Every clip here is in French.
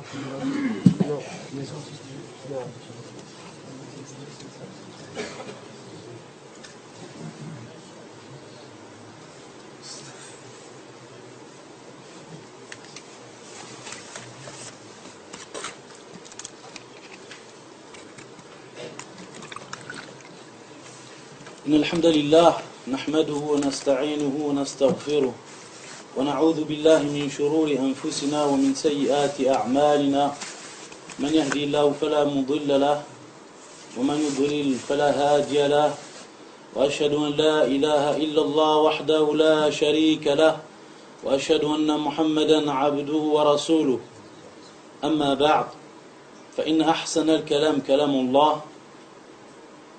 إن الحمد لله نحمده ونستعينه ونستغفره ونعوذ بالله من شرور أنفسنا ومن سيئات أعمالنا من يهدي الله فلا مضل له ومن يضلل فلا هادي له وأشهد أن لا إله إلا الله وحده لا شريك له وأشهد أن محمدا عبده ورسوله أما بعد فإن أحسن الكلام كلام الله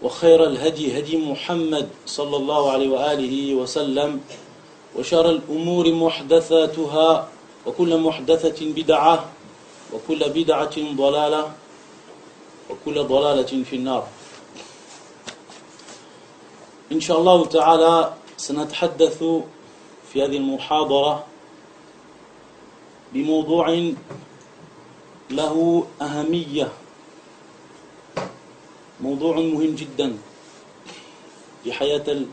وخير الهدي هدي محمد صلى الله عليه وآله وسلم وشر الأمور محدثاتها وكل محدثة بدعة وكل بدعة ضلالة وكل ضلالة في النار. إن شاء الله تعالى سنتحدث في هذه المحاضرة بموضوع له أهمية، موضوع مهم جدا لحياة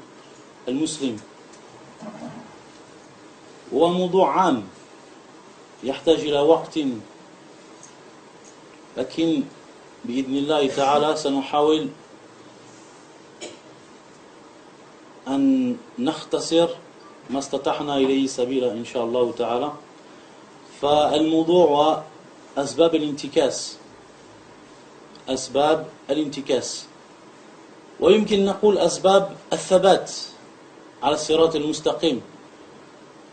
المسلم، هو موضوع عام يحتاج إلى وقت، لكن بإذن الله تعالى سنحاول أن نختصر ما استطعنا إليه سبيلا إن شاء الله تعالى. فالموضوع هو أسباب الانتكاس، أسباب الانتكاس، ويمكن نقول أسباب الثبات على الصراط المستقيم.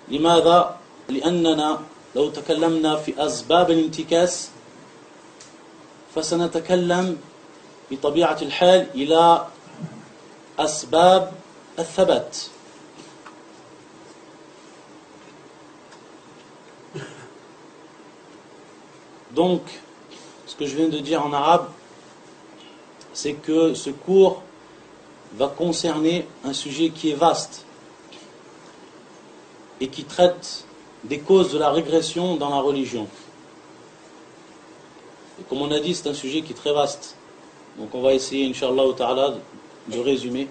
لماذا؟ لأننا لو تكلمنا في أسباب الانتكاس فسنتكلم بطبيعة الحال إلى أسباب الثبات. Donc, ce que je viens de dire en arabe, c'est que ce cours va concerner un sujet qui est vaste et qui traite des causes de la régression dans la religion. Et comme on a dit, c'est un sujet qui est très vaste. Donc on va essayer, Inch'Allah ta'ala, de résumer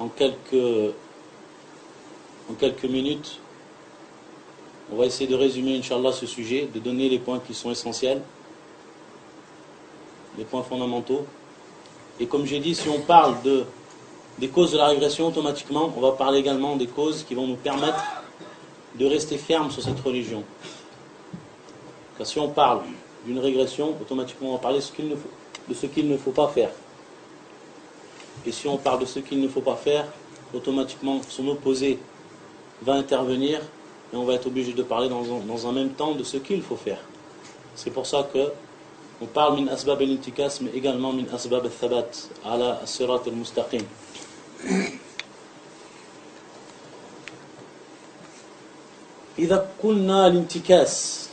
en quelques minutes. On va essayer de résumer, Inch'Allah, ce sujet, de donner les points qui sont essentiels, les points fondamentaux. Et comme j'ai dit, si on parle des causes de la régression, automatiquement, on va parler également des causes qui vont nous permettre de rester fermes sur cette religion. Car si on parle d'une régression, automatiquement on va parler de ce qu'il ne faut pas faire. Et si on parle de ce qu'il ne faut pas faire, automatiquement son opposé va intervenir et on va être obligé de parler dans un même temps de ce qu'il faut faire. C'est pour ça que on parle min asbab al-intikas, mais également min asbab al-thabat ala as-sirat al-mustaqim. إذا قلنا الانتكاس،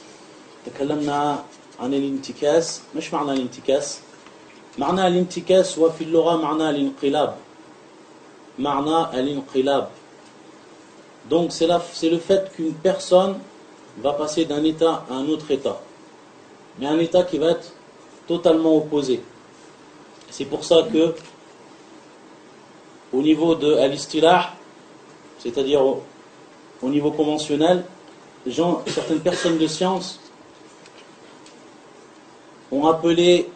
تكلمنا عن الانتكاس. مش معنى الانتكاس؟ معنى الانتكاس وفي اللغة معنى الانقلاب، معنى الانقلاب. Donc c'est le fait qu'une personne va passer d'un état à un autre état, mais un état qui va être totalement opposé. C'est pour ça que au niveau de al-istilah, c'est-à-dire au niveau conventionnel, certaines personnes de science ont appelé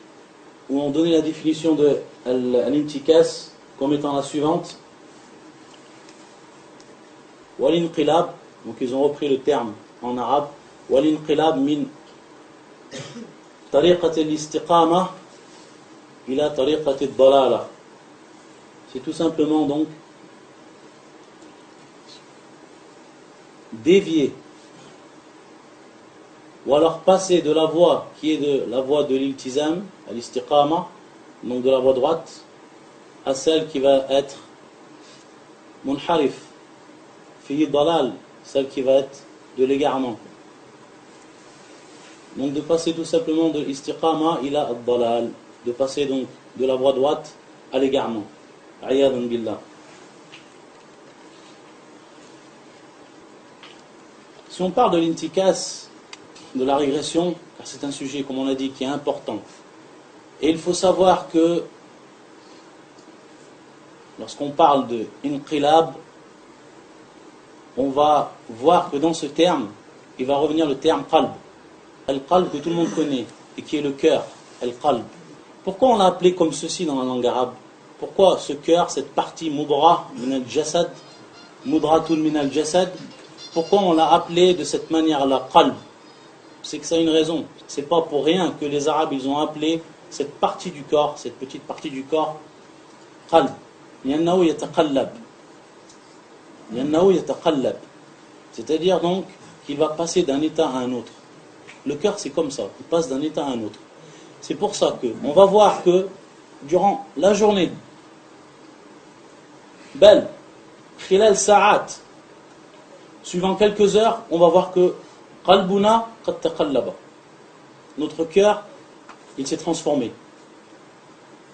ou ont donné la définition de al-intikas comme étant la suivante. Wal-inqilab, donc ils ont repris le terme en arabe. Wal-inqilab min tariqat al-istiqama ila tariqat al-dalala. C'est tout simplement donc dévier ou alors passer de la voie qui est de la voie de l'iltizam, à l'istiqama, donc de la voie droite, à celle qui va être munharif, fi dalal, celle qui va être de l'égarement. Donc de passer tout simplement de l'istiqama ila ad-dalal, de passer donc de la voie droite à l'égarement. Ayadan billah. Si on parle de l'intikas, de la régression, car c'est un sujet, comme on l'a dit, qui est important. Et il faut savoir que lorsqu'on parle de inqilab, on va voir que dans ce terme, il va revenir le terme qalb. Al-qalb que tout le monde connaît, et qui est le cœur, al-qalb. Pourquoi on l'a appelé comme ceci dans la langue arabe? Pourquoi ce cœur, cette partie mudra min al-jasad, mudratun min al-jasad, pourquoi on l'a appelé de cette manière-là, qalb? C'est que ça a une raison. C'est pas pour rien que les Arabes, ils ont appelé cette partie du corps, cette petite partie du corps, qalb. Li'annahu yataqallab. Li'annahu yataqallab. C'est-à-dire donc qu'il va passer d'un état à un autre. Le cœur, c'est comme ça, il passe d'un état à un autre. C'est pour ça que on va voir que durant la journée, bel, khilal sa'at, suivant quelques heures, on va voir que qalbuna qad taqallaba. Notre cœur, il s'est transformé.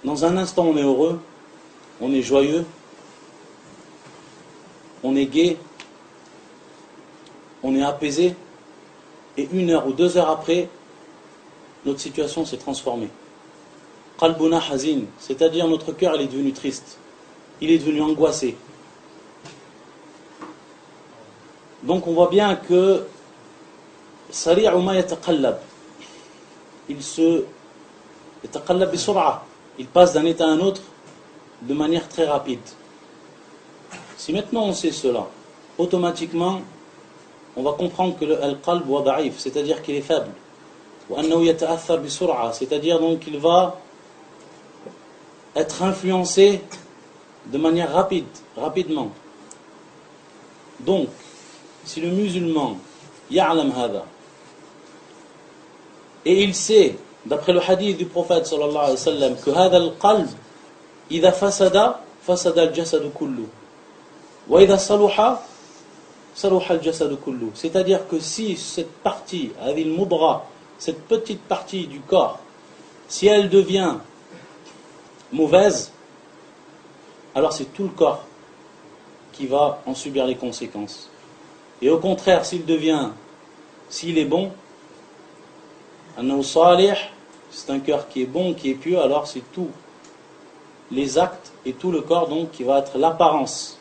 Dans un instant, on est heureux, on est joyeux, on est gai, on est apaisé, et 1 heure ou 2 heures après, notre situation s'est transformée. Qalbuna hazin, c'est-à-dire notre cœur il est devenu triste, il est devenu angoissé. Donc on voit bien que sari'u ma yataqallab, il se yataqallab bisur'a, il passe d'un état à un autre de manière très rapide. Si maintenant on sait cela, automatiquement on va comprendre que le al-qalb wa da'if, c'est-à-dire qu'il est faible. Wa annahu yata'athar bisur'a, c'est-à-dire donc qu'il va être influencé de manière rapidement. Donc, si le musulman ya'lam hada, et il sait, d'après le hadith du prophète sallallahu alayhi wa sallam, que hada al-qalb, idha fasada al-jasad kullu, wa idha saluha al-jasad kullu. C'est-à-dire que si cette partie, hadil mudra, cette petite partie du corps, si elle devient mauvaise, alors c'est tout le corps qui va en subir les conséquences. Et au contraire, s'il est bon, annahu salih, c'est un cœur qui est bon, qui est pieux, alors c'est tous les actes et tout le corps donc qui va être l'apparence.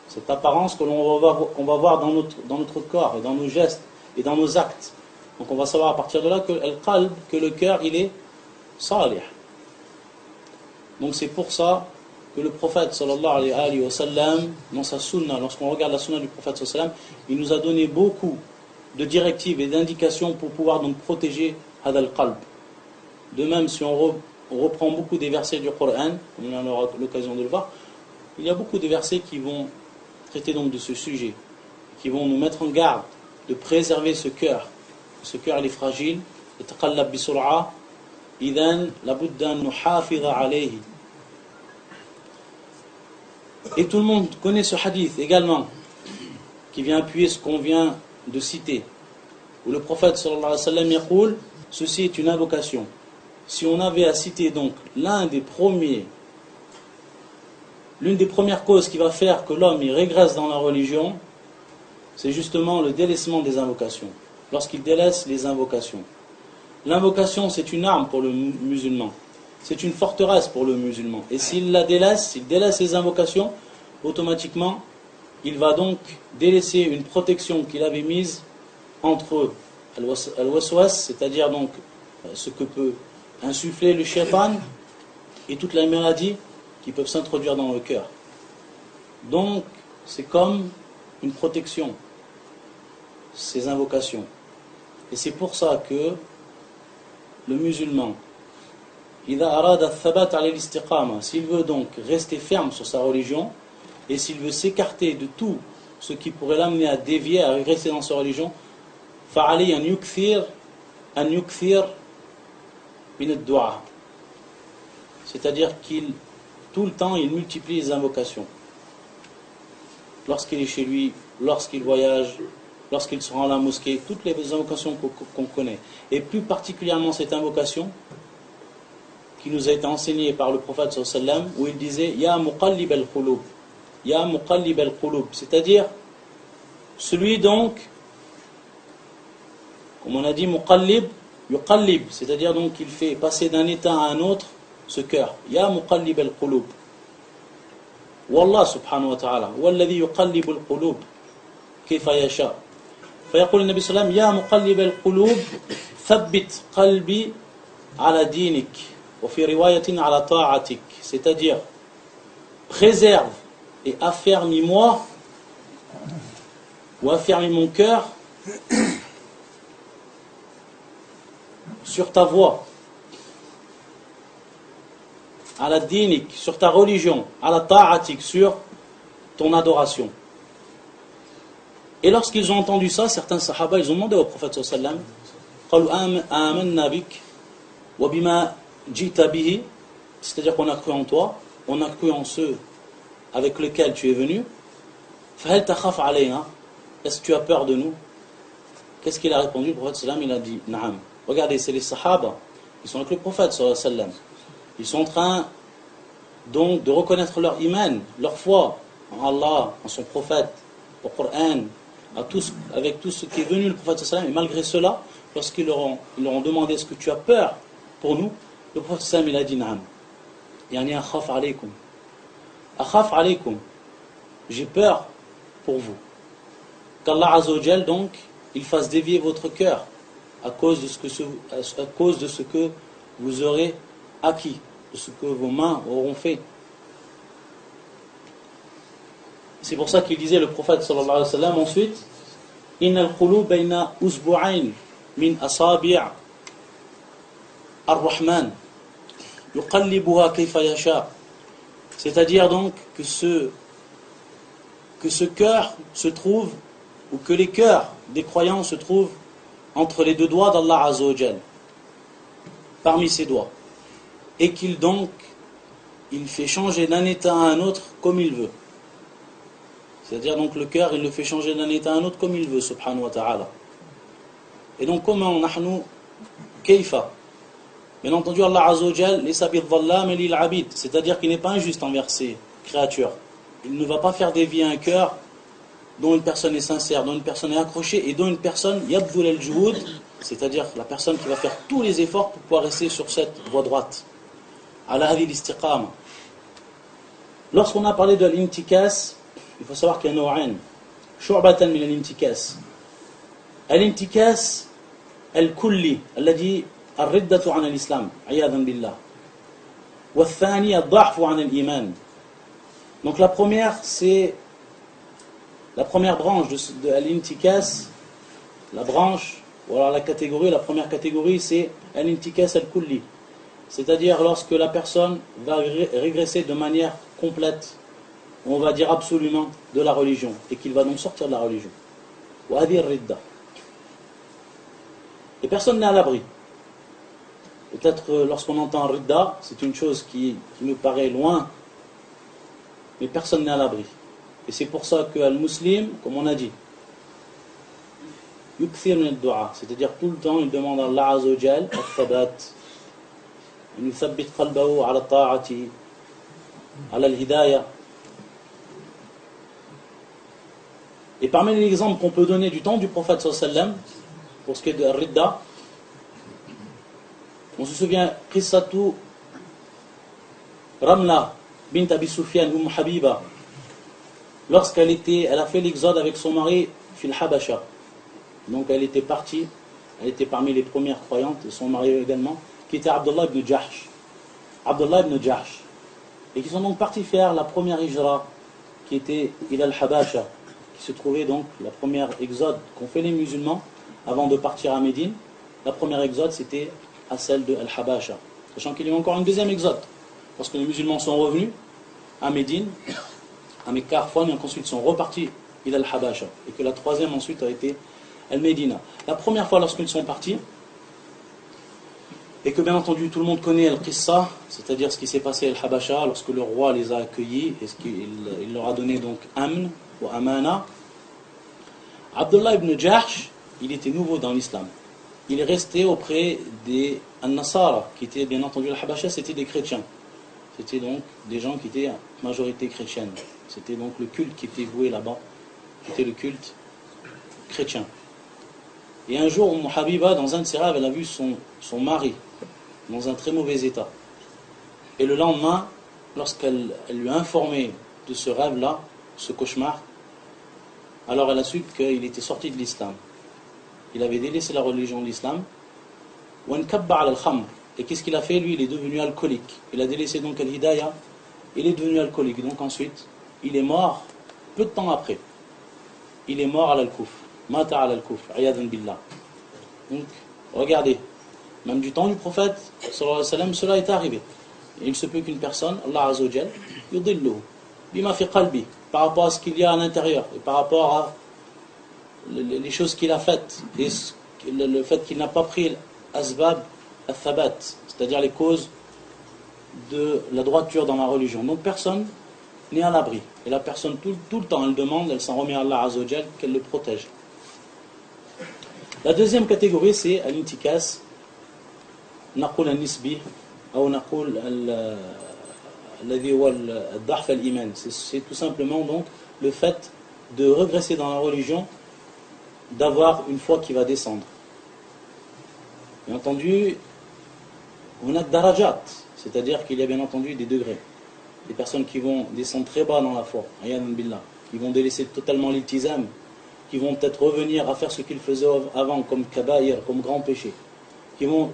Cette apparence qu'on va voir dans notre corps et dans nos gestes et dans nos actes. Donc on va savoir à partir de là que le cœur il est salih. Donc c'est pour ça que le prophète sallallahu alayhi wa sallam, dans sa sunna, lorsqu'on regarde la sunna du prophète sallallahu alayhi wa sallam, il nous a donné beaucoup de directives et d'indications pour pouvoir donc protéger hadal qalb. De même, si on reprend beaucoup des versets du Coran, comme on aura l'occasion de le voir, il y a beaucoup de versets qui vont traiter donc de ce sujet, qui vont nous mettre en garde de préserver ce cœur. Ce cœur il est fragile, yataqallab bisur'a, idhan labudda an nuhafidha alayhi. Et tout le monde connaît ce hadith également, qui vient appuyer ce qu'on vient de citer, où le prophète sallallahu alayhi wa sallam yaqul, ceci est une invocation. Si on avait à citer donc l'une des premières causes qui va faire que l'homme il régresse dans la religion, c'est justement le délaissement des invocations. Lorsqu'il délaisse les invocations. L'invocation c'est une arme pour le musulman. C'est une forteresse pour le musulman. Et s'il délaisse les invocations, automatiquement, il va donc délaisser une protection qu'il avait mise entre al-waswas, c'est-à-dire donc ce que peut insuffler le shaitan, et toutes les maladies qui peuvent s'introduire dans le cœur. Donc, c'est comme une protection, ces invocations. Et c'est pour ça que le musulman, s'il veut donc rester ferme sur sa religion, et s'il veut s'écarter de tout ce qui pourrait l'amener à dévier, à rester dans sa religion, فَعَلَيْهِ أَنْ يُكْثِرْ مِنَ الدُّعَى, c'est-à-dire qu'il tout le temps il multiplie les invocations. Lorsqu'il est chez lui, lorsqu'il voyage, lorsqu'il se rend à la mosquée, toutes les invocations qu'on connaît. Et plus particulièrement cette invocation qui nous a été enseignée par le prophète sallallahu alayhi wa sallam, où il disait Ya muqallib al-qulub, Ya muqallib al-qulub, c'est-à-dire celui donc Comme on a dit, muqallib, yuqallib, c'est-à-dire donc qu'il fait passer d'un état à un autre ce cœur. Ya muqallib al-qulub. Wallah subhanahu wa ta'ala, walladhi yuqallib al-qulub, kayfa yasha. فيقول النبي صلى الله عليه وسلم يا مقلب القلوب ثبت قلبي على دينك وفي رواية على طاعتك, c'est-à-dire préserve et affermis-moi ou affermis mon cœur sur ta voie, à la dinik, sur ta religion, à la ta'atik, sur ton adoration. Et lorsqu'ils ont entendu ça, certains sahaba, ils ont demandé au prophète sallallahu alayhi wa sallam, amanna bik wa bima jita bihi, c'est-à-dire qu'on a cru en toi, on a cru en ceux avec lesquels tu es venu. Fahal takhaf alayna, est-ce que tu as peur de nous? Qu'est-ce qu'il a répondu? Le prophète sallallahu alayhi wa sallam, il a dit na'am. Regardez, c'est les sahaba, ils sont avec le prophète sallallahu alayhi wa sallam. Ils sont en train donc de reconnaître leur iman, leur foi en Allah, en son prophète, au Coran, avec tout ce qui est venu le prophète sallallahu alayhi wa sallam. Et malgré cela, lorsqu'ils leur ont demandé est-ce que tu as peur pour nous, le prophète sallallahu alayhi wa sallam, il a dit na'am. Yani akhaf alaykum. Akhaf alaykum. J'ai peur pour vous. Qu'Allah Azza wa Jal, donc, il fasse dévier votre cœur à cause de ce que vous aurez acquis, de ce que vos mains auront fait. C'est pour ça qu'il disait le prophète sallallahu alayhi wa sallam ensuite, Inna al-qulub bayna usbu'ayn min asabi' ar-Rahman yuqallibuha kayfa yasha. C'est-à-dire donc que ce cœur se trouve, ou que les cœurs des croyants se trouvent entre les deux doigts d'Allah Azza wa Jal, parmi ses doigts, et qu'il fait changer d'un état à un autre comme il veut. C'est-à-dire donc le cœur, il le fait changer d'un état à un autre comme il veut, subhanahu wa ta'ala. Et donc comment nahnu kayfa? Bien entendu, Allah Azza wa Jal laysa bidhallam lil abid, c'est-à-dire qu'il n'est pas injuste envers ses créatures. Il ne va pas faire dévier un cœur dont une personne est sincère, dont une personne est accrochée et dont une personne yabdul al-juhud, c'est-à-dire la personne qui va faire tous les efforts pour pouvoir rester sur cette voie droite. Ala hadhi al-istiqama. Lorsqu'on a parlé de l'intikas, il faut savoir qu'il y a naw'an, shu'batan min al-intikas. Al-intikas al-kulli, alladhi الردة عن الإسلام عياذا بالله والثاني الضعف عن الإيمان. Donc la première c'est la première branche de l'intikas, la branche ou alors la catégorie, la première catégorie c'est l'intikas al-kulli, c'est-à-dire lorsque la personne va régresser de manière complète, on va dire absolument, de la religion et qu'il va donc sortir de la religion. Wa hadhi ar-ridda. Et personne n'est à l'abri. Peut-être lorsqu'on entend Ridda, c'est une chose qui nous paraît loin, mais personne n'est à l'abri. Et c'est pour ça que Al-Muslim, comme on a dit, yukthir min ad-du'a, c'est-à-dire tout le temps il demande à Allah Azza wa Jal al-thabat, an yuthabbit qalbahu ala ta'ati, ala al-hidayah. Et parmi les exemples qu'on peut donner du temps du prophète sallallahu alayhi wa sallam, pour ce qui est de Ridda, on se souvient, Qissatu Ramla bint Abi Sufyan, Habiba, lorsqu'elle a fait l'exode avec son mari fil Habasha. Donc elle était partie, elle était parmi les premières croyantes, et son mari également, qui était Abdullah ibn Jahsh. Abdullah ibn Jahsh. Et qui sont donc partis faire la première hijra, qui était Ila al-Habasha, qui se trouvait donc la première exode qu'ont fait les musulmans avant de partir à Médine. La première exode, c'était à celle de Al-Habasha. Sachant qu'il y a eu encore une deuxième exode. Lorsque les musulmans sont revenus à Médine, à Mecca, Arfan, et ensuite sont repartis à Al-Habasha. Et que la troisième ensuite a été Al-Medina. La première fois lorsqu'ils sont partis, et que bien entendu tout le monde connaît Al-Qissa, c'est-à-dire ce qui s'est passé à Al-Habasha lorsque le roi les a accueillis et ce qu'il leur a donné donc Amn ou Amana. Abdullah ibn Jahsh, il était nouveau dans l'islam. Il est resté auprès des An-Nasara, qui étaient bien entendu Al-Habasha, c'était des chrétiens. C'était donc des gens qui étaient majorité chrétienne. C'était donc le culte qui était voué là-bas, qui était le culte chrétien. Et un jour, Habiba, dans un de ses rêves, elle a vu son mari dans un très mauvais état. Et le lendemain, lorsqu'elle lui a informé de ce rêve-là, ce cauchemar, alors elle a su qu'il était sorti de l'islam. Il avait délaissé la religion de l'islam. Et qu'est-ce qu'il a fait? Lui, il est devenu alcoolique. Il a délaissé donc al-hidayah. Il est devenu alcoolique. Donc ensuite, il est mort peu de temps après. Il est mort à al-kufr. Mata à al-kufr. Ayadan billah. Donc, regardez. Même du temps du prophète, sallallahu alayhi wa sallam, cela est arrivé. Et il se peut qu'une personne, Allah Azza wa Jal, yudilluhu, bima fi qalbi, par rapport à ce qu'il y a à l'intérieur, et par rapport à les choses qu'il a faites, et le fait qu'il n'a pas pris l'asbab al-thabat, c'est-à-dire les causes de la droiture dans la religion. Donc personne n'est à l'abri. Et la personne, tout le temps, elle demande, elle s'en remet à Allah Azza wa Jal, qu'elle le protège. La deuxième catégorie, c'est al-intikas, نقول النسبي أو نقول الذي هو الضعف الإيمان. C'est tout simplement donc le fait de regresser dans la religion, d'avoir une foi qui va descendre. Bien entendu, on a darajat, c'est-à-dire qu'il y a bien entendu des degrés. Des personnes qui vont descendre très bas dans la foi, qui vont délaisser totalement l'iltizam, qui vont peut-être revenir à faire ce qu'ils faisaient avant comme kabaïr, comme grand péché.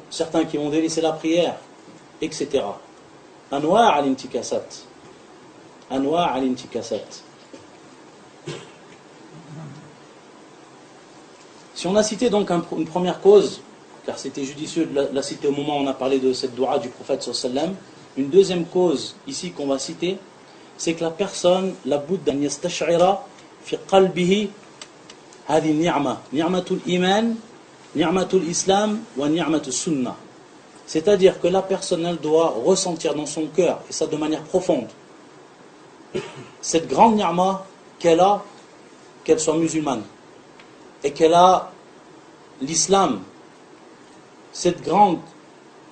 Certains qui vont délaisser la prière, etc. Anwa' al-intikasat. Anwa' al-intikasat. Si on a cité donc une première cause, car c'était judicieux de la citer au moment où on a parlé de cette dua du prophète sallallahu alayhi wa sallam, une deuxième cause ici qu'on va citer, c'est que la personne, la budda an yastash'ira fi qalbihi hadi ni'ma, ni'matul iman, ni'matul islam wa ni'matul sunnah. C'est-à-dire que la personne, elle doit ressentir dans son cœur, et ça de manière profonde, cette grande ni'ma qu'elle a, qu'elle soit musulmane, et qu'elle a l'islam, cette grande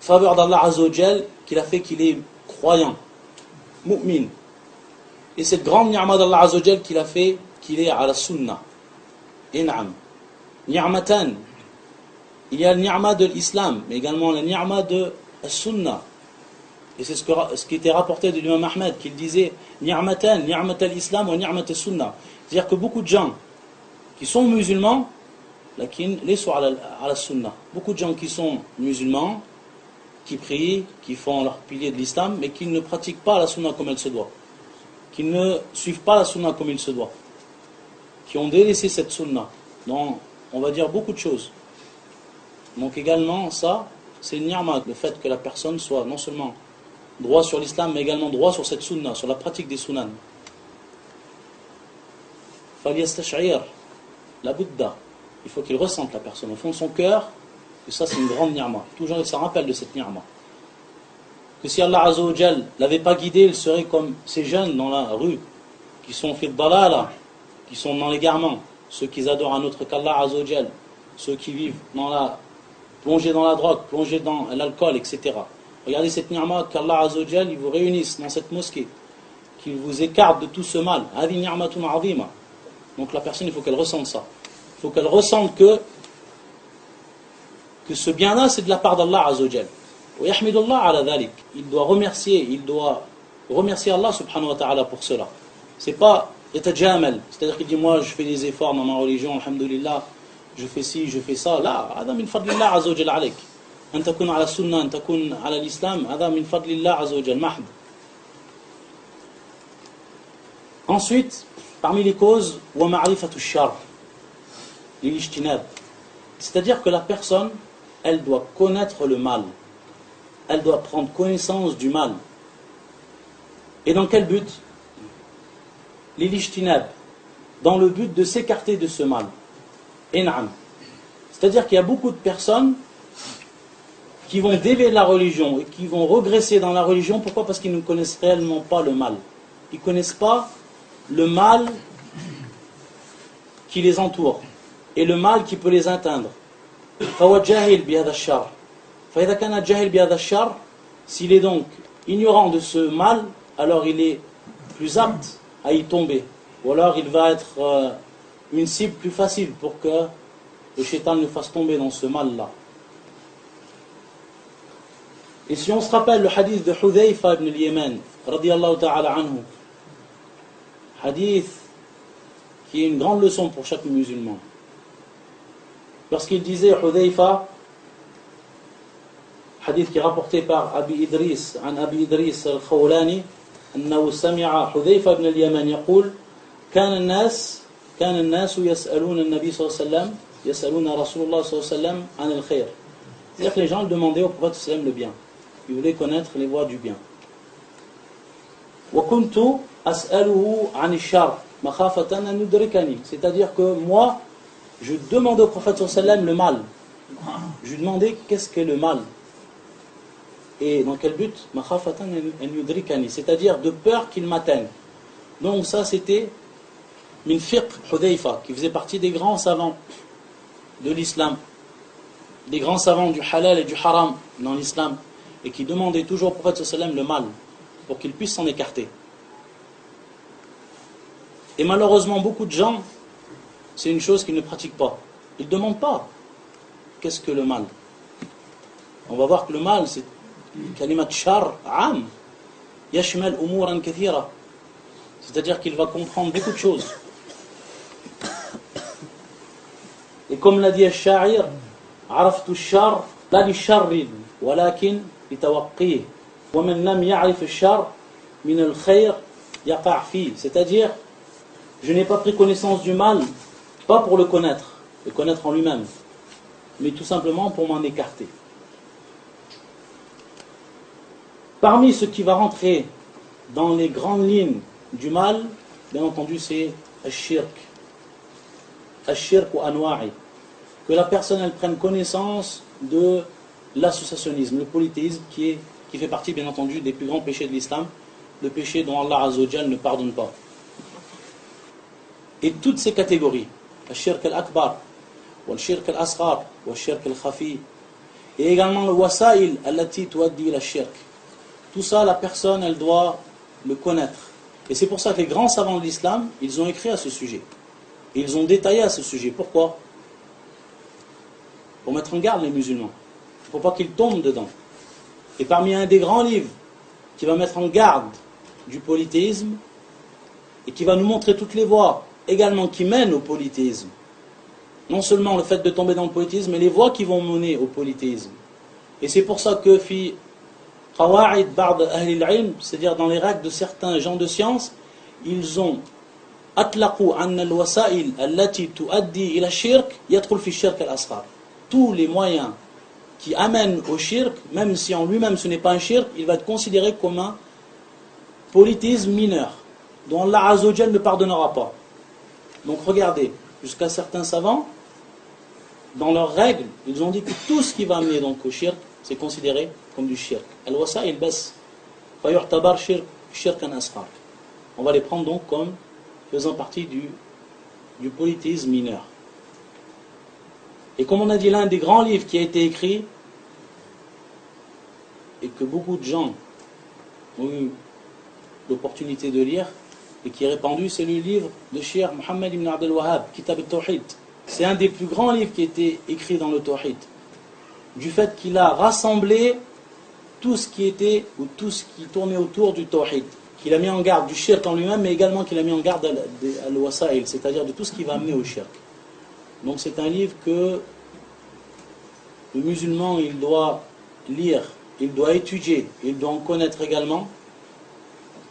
faveur d'Allah Azza wa Jal qu'il a fait qu'il est croyant, mu'min, et cette grande ni'ma d'Allah Azza wa Jal qu'il a fait qu'il est à la sunnah. In'am. Ni'matan. Il y a le ni'ma de l'islam, mais également le ni'ma de la sunnah. Et c'est ce qui était rapporté de l'imam Ahmed, qu'il disait ni'matan, ni'mata l'islam wa ni'mata sunnah. C'est-à-dire que beaucoup de gens qui sont musulmans, lakin laissent à la sunnah. Beaucoup de gens qui sont musulmans, qui prient, qui font leur pilier de l'islam, mais qui ne pratiquent pas la sunnah comme elle se doit. Qui ne suivent pas la sunnah comme il se doit. Qui ont délaissé cette sunnah dans, on va dire, beaucoup de choses. Donc également, ça, c'est le ni'ma, le fait que la personne soit non seulement droit sur l'islam, mais également droit sur cette sunnah, sur la pratique des sunan. Faliyastash'ir, la Bouddha, il faut qu'il ressente la personne au fond de son cœur, que ça c'est une grande ni'ma. Toujours il s'en rappelle de cette ni'ma. Que si Allah Azza wa Jal l'avait pas guidé, il serait comme ces jeunes dans la rue, qui sont fait de dalala, qui sont dans l'égarement, ceux qui adorent un autre qu'Allah Azza wa Jal, ceux qui vivent plongés dans la drogue, plongés dans l'alcool, etc. Regardez cette ni'ma qu'Allah Azza wa Jal, il vous réunisse dans cette mosquée, qu'il vous écarte de tout ce mal. Hadi ni'matun 'azima. Donc la personne, il faut qu'elle ressente ça. Il faut qu'elle ressente que ce bien-là, c'est de la part d'Allah Azza wa Jal. Wa yahmidullah ala dhalik. Il doit remercier Allah subhanahu wa ta'ala pour cela. C'est pas yatajamal, c'est-à-dire qu'il dit moi je fais des efforts dans ma religion, alhamdulillah, je fais ci, je fais ça. Là, hada min fadlillah azza wa jal alayk. An takun ala sunnah, an takun ala l'islam, hada min fadlillah azza wa jal mahd. Ensuite, parmi les causes, wa ma'rifatu shar, l'ijtinab. C'est-à-dire que la personne, elle doit connaître le mal. Elle doit prendre connaissance du mal. Et dans quel but? L'ijtinab, dans le but de s'écarter de ce mal. In'am. C'est-à-dire qu'il y a beaucoup de personnes qui vont dévier de la religion et qui vont regresser dans la religion. Pourquoi? Parce qu'ils ne connaissent réellement pas le mal. Ils ne connaissent pas le mal qui les entoure et le mal qui peut les atteindre. فهو جاهل بهذا الشر. فإذا كان جاهل بهذا الشر, s'il est donc ignorant de ce mal, alors il est plus apte à y tomber. Ou alors il va être une cible plus facile pour que le shaitan nous fasse tomber dans ce mal-là. Et si on se rappelle le hadith de Hudhayfa ibn al-Yaman, radiyallahu ta'ala anhu, hadith qui est une grande leçon pour chaque musulman. Lorsqu'il disait Hudhayfa, hadith qui est rapporté par Abi Idris, عن أبي إدريس الخولاني أنه سمع حذيفة بن اليمان يقول كان الناس يسألون النبي صلى الله عليه وسلم يسألون رسول الله صلى الله عليه وسلم عن الخير. C'est-à-dire que les gens demandaient au prophète sallallahu alayhi wa sallam le bien. Ils voulaient connaître les voies du bien. وكنت أسأله عن الشر مخافة أن يدركني. C'est-à-dire que moi, je demandais au prophète sallallahu alayhi wa sallam le mal. Je lui demandais qu'est-ce qu'est le mal. Et dans quel but? C'est-à-dire de peur qu'il m'atteigne. Donc ça c'était min fiqh Hudhayfa, qui faisait partie des grands savants de l'islam, des grands savants du halal et du haram dans l'islam, et qui demandait toujours au prophète sallallahu alayhi wa sallam le mal, pour qu'il puisse s'en écarter. Et malheureusement beaucoup de gens, c'est une chose qu'ils ne pratiquent pas. Ils ne demandent pas qu'est-ce que le mal. On va voir que le mal c'est kalimat shar am yashmal umuran kathira, c'est-à-dire qu'il va comprendre beaucoup de choses. Et comme l'a dit al-sha'ir, عرفت الشر لا للشر ولكن لتوقيه ومن لم يعرف الشر من الخير يقع فيه. C'est-à-dire, je n'ai pas pris connaissance du mal, pas pour le connaître en lui-même, mais tout simplement pour m'en écarter. Parmi ce qui va rentrer dans les grandes lignes du mal, bien entendu, c'est al-shirk. Al-shirk ou anwa'i. Que la personne elle prenne connaissance de l'associationnisme, le polythéisme qui fait partie, bien entendu, des plus grands péchés de l'islam, le péché dont Allah Azza wa Jal ne pardonne pas. Et toutes ces catégories, al-shirk al-akbar, wal-shirk al-asghar, wal-shirk al-khafi, et également le wasa'il allati tuaddi ila shirk. Tout ça, la personne, elle doit le connaître. Et c'est pour ça que les grands savants de l'islam, ils ont écrit à ce sujet. Et ils ont détaillé à ce sujet. Pourquoi? Pour mettre en garde les musulmans. Il ne faut pas qu'ils tombent dedans. Et parmi un des grands livres qui va mettre en garde du polythéisme, et qui va nous montrer toutes les voies également qui mènent au polythéisme, non seulement le fait de tomber dans le polythéisme, mais les voies qui vont mener au polythéisme. Et c'est pour ça que قواعد بعض أهل العلم, c'est-à-dire dans les règles de certains gens de science, ils ont أطلقوا أن الوسائل التي تؤدي إلى الشرك يدخل في الشرك الأصغر. Tous les moyens qui amènent au shirk, même si en lui-même ce n'est pas un shirk, il va être considéré comme un polythéisme mineur, dont Allah Azza wa Jal ne pardonnera pas. Donc regardez, jusqu'à certains savants, dans leurs règles, ils ont dit que tout ce qui va amener donc au shirk, c'est considéré comme du shirk. Al-wasa'il bas, fayu'tabar shirkan asghar. On va les prendre donc comme faisant partie du polythéisme mineur. Et comme on a dit, l'un des grands livres qui a été écrit, et que beaucoup de gens ont eu l'opportunité de lire, et qui est répandu, c'est le livre de Cheikh Mohammed ibn Abdel Wahhab, Kitab al-Tawhid. C'est un des plus grands livres qui a été écrit dans le Tawhid. Du fait qu'il a rassemblé tout ce qui était, ou tout ce qui tournait autour du Tawhid. Qu'il a mis en garde du shirk en lui-même, mais également qu'il a mis en garde al-wasa'il, c'est-à-dire de tout ce qui va amener au shirk. Donc c'est un livre que le musulman, il doit lire, il doit étudier, il doit en connaître également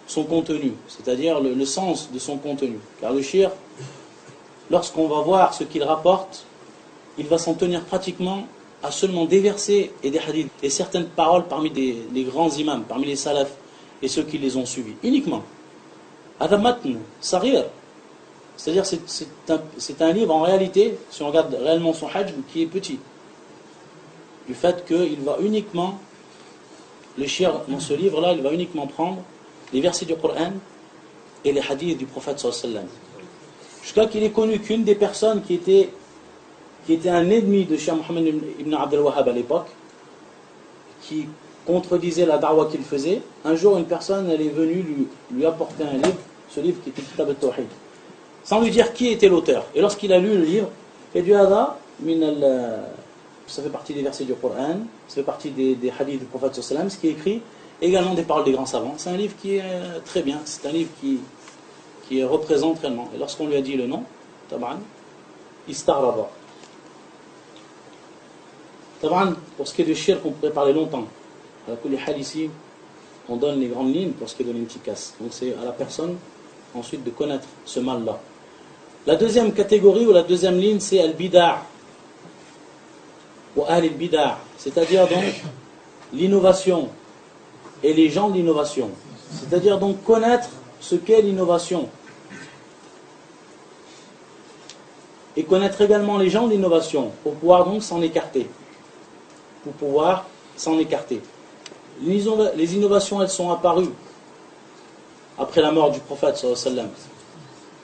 son contenu, c'est-à-dire le sens de son contenu. Car le shirk, lorsqu'on va voir ce qu'il rapporte, il va s'en tenir pratiquement à seulement des versets et des hadiths, et certaines paroles parmi les grands imams, parmi les salafs, et ceux qui les ont suivis, uniquement. Adamatn, Sarir, c'est-à-dire c'est un livre en réalité, si on regarde réellement son hajj, qui est petit. Du fait qu'il va uniquement, le shir dans ce livre-là, il va uniquement prendre les versets du Coran et les hadiths du prophète sallallahu alayhi wa sallam. Jusqu'à qu'il ait connu qu'une des personnes qui était un ennemi de Cheikh Mohammed ibn Abdel Wahhab à l'époque, qui contredisait la da'wah qu'il faisait. Un jour, une personne, elle est venue lui apporter un livre, ce livre qui était Kitab al-Tawhid, sans lui dire qui était l'auteur. Et lorsqu'il a lu le livre, il a dit Hada ça fait partie des versets du Coran, ça fait partie des hadiths du prophète sallallahu alayhi wa sallam, ce qui est écrit, également des paroles des grands savants. C'est un livre qui est très bien, c'est un livre qui représente réellement. Et lorsqu'on lui a dit le nom, Taban, Istaraba. Taban, pour ce qui est de shirk, on pourrait parler longtemps. À tous les hadiths ici, on donne les grandes lignes pour ce qui est de l'intikas. Donc c'est à la personne ensuite de connaître ce mal-là. La deuxième catégorie ou la deuxième ligne, c'est al-bida' ou al-bida', c'est-à-dire donc l'innovation et les gens de l'innovation. C'est-à-dire donc connaître ce qu'est l'innovation. Et connaître également les gens de l'innovation pour pouvoir donc s'en écarter. Les innovations, elles sont apparues après la mort du prophète sallallahu alayhi wa sallam.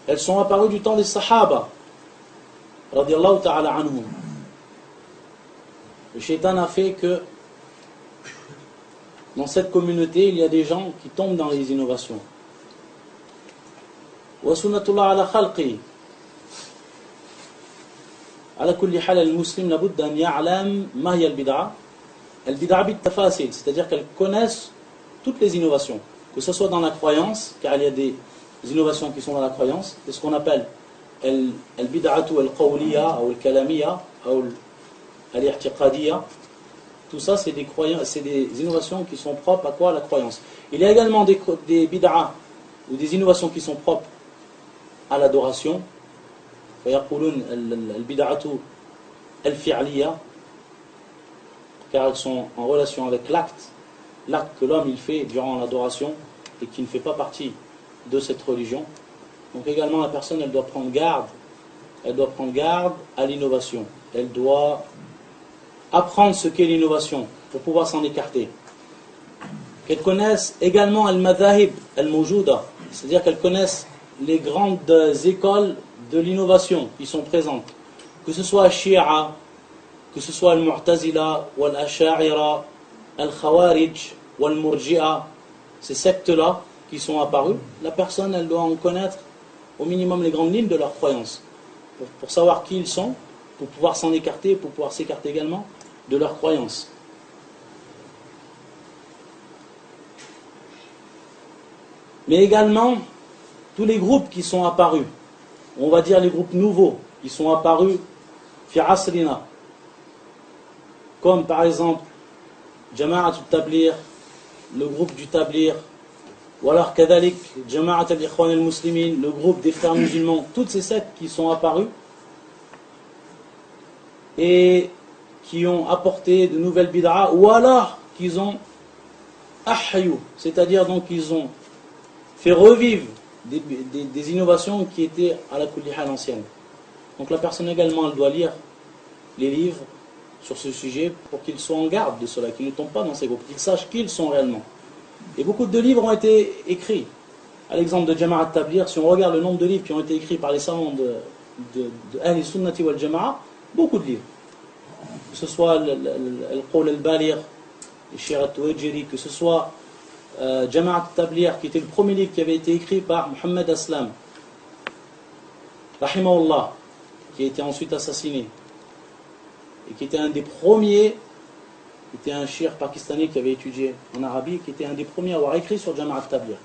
Elles sont apparues du temps des Sahaba radiyallahu ta'ala anhum. Le shaitan a fait que dans cette communauté, il y a des gens qui tombent dans les innovations. Wa sunnatullah ala khalqi. Ala kulli hal al-muslim labudda an ya'lam ma hiya al-bid'a. Al-bid'a bit-tafasil, c'est-à-dire qu'elles connaissent toutes les innovations, que ce soit dans la croyance, car il y a des innovations qui sont dans la croyance, c'est ce qu'on appelle al-bid'atu al-qawliya ou al-kalamiya ou al-i'tiqadiyya. Tout ça, c'est des innovations qui sont propres à quoi? À la croyance. Il y a également des bid'a ou des innovations qui sont propres à l'adoration. فيقولون البدعة الفعلية, car elles sont en relation avec l'acte que l'homme il fait durant l'adoration et qui ne fait pas partie de cette religion. Donc également la personne elle doit prendre garde à l'innovation. Elle doit apprendre ce qu'est l'innovation pour pouvoir s'en écarter. Qu'elle connaisse également al-madhahib al-mawjouda, c'est-à-dire qu'elle connaisse les grandes écoles de l'innovation qui sont présentes, que ce soit Shia, que ce soit al-Mu'tazila, ou al-Asha'ira, al-Khawarij, ou al-Murji'a, ces sectes-là qui sont apparues, la personne elle doit en connaître au minimum les grandes lignes de leur croyance, pour savoir qui ils sont, pour pouvoir s'en écarter, pour pouvoir s'écarter également de leur croyance. Mais également, tous les groupes qui sont apparus, on va dire les groupes nouveaux, qui sont apparus fi asrina, comme par exemple Jama'at al-Tablir, le groupe du Tablir, ou alors Kadalik, Jama'at al-Ikhwan al-Muslimin, le groupe des frères musulmans, toutes ces sectes qui sont apparues et qui ont apporté de nouvelles bid'a, ou alors qu'ils ont ahyu, c'est-à-dire donc qu'ils ont fait revivre des innovations qui étaient à la kulli hal ancienne. Donc la personne également elle doit lire les livres sur ce sujet pour qu'ils soient en garde de cela, qu'ils ne tombent pas dans ces groupes, qu'ils sachent qui ils sont réellement. Et beaucoup de livres ont été écrits. À l'exemple de Jama'at Tablir, si on regarde le nombre de livres qui ont été écrits par les savants de Ahl Sunnati wal Jama'a, beaucoup de livres. Que ce soit Al-Qawl al-Baligh, le Shir al-Tuwajiri, que ce soit Jama'at Tablir, qui était le premier livre qui avait été écrit par Muhammad Aslam, rahimahullah, qui a été ensuite assassiné, et qui était un des premiers, qui était un shir pakistanais qui avait étudié en Arabie, qui était un des premiers à avoir écrit sur Jama'at Tablir.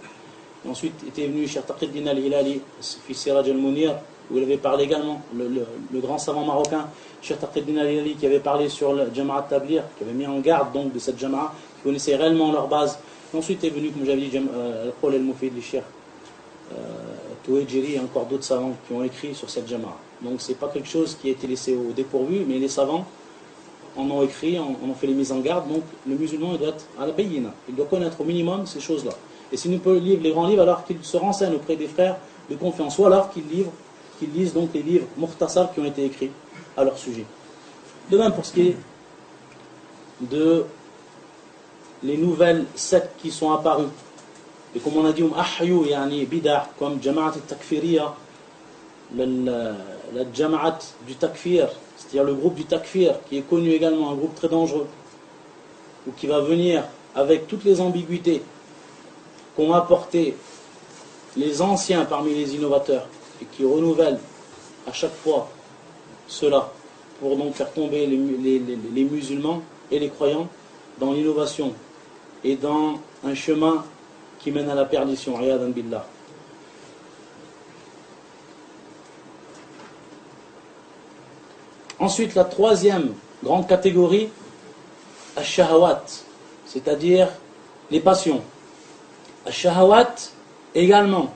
Et ensuite était venu Cheikh Taqi-d-Din al-Hilali, fils Siraj al-Munir, où il avait parlé également, le grand savant marocain, Cheikh Taqi-d-Din al-Hilali, qui avait parlé sur le Jama'at Tablir, qui avait mis en garde donc de cette Jama'a, qui connaissait réellement leur base. Ensuite est venu, comme j'avais dit, Al-Qawl al-Mufid, le Cheikh Tuwajiri et encore d'autres savants qui ont écrit sur cette Jama'a. Donc c'est pas quelque chose qui a été laissé au dépourvu, mais les savants en ont écrit, en ont fait les mises en garde. Donc le musulman il doit être à la bayina, il doit connaître au minimum ces choses-là. Et s'il ne peut lire les grands livres, alors qu'il se renseigne auprès des frères de confiance, ou alors qu'il lise donc les livres mukhtasar qui ont été écrits à leur sujet. De même pour ce qui est de les nouvelles sectes qui sont apparues. Et comme on a dit, ahyu, yani bid'a, comme Jama'at al-Takfiriyya, la Jama'at du Takfir, c'est-à-dire le groupe du Takfir, qui est connu également, un groupe très dangereux, ou qui va venir avec toutes les ambiguïtés qu'ont apporté les anciens parmi les innovateurs, et qui renouvellent à chaque fois cela. pour donc faire tomber les musulmans et les croyants dans l'innovation et dans un chemin qui mène à la perdition. Ayadan billah. Ensuite, la troisième grande catégorie, ash-shahawat, c'est-à-dire les passions. Ash-shahawat, également,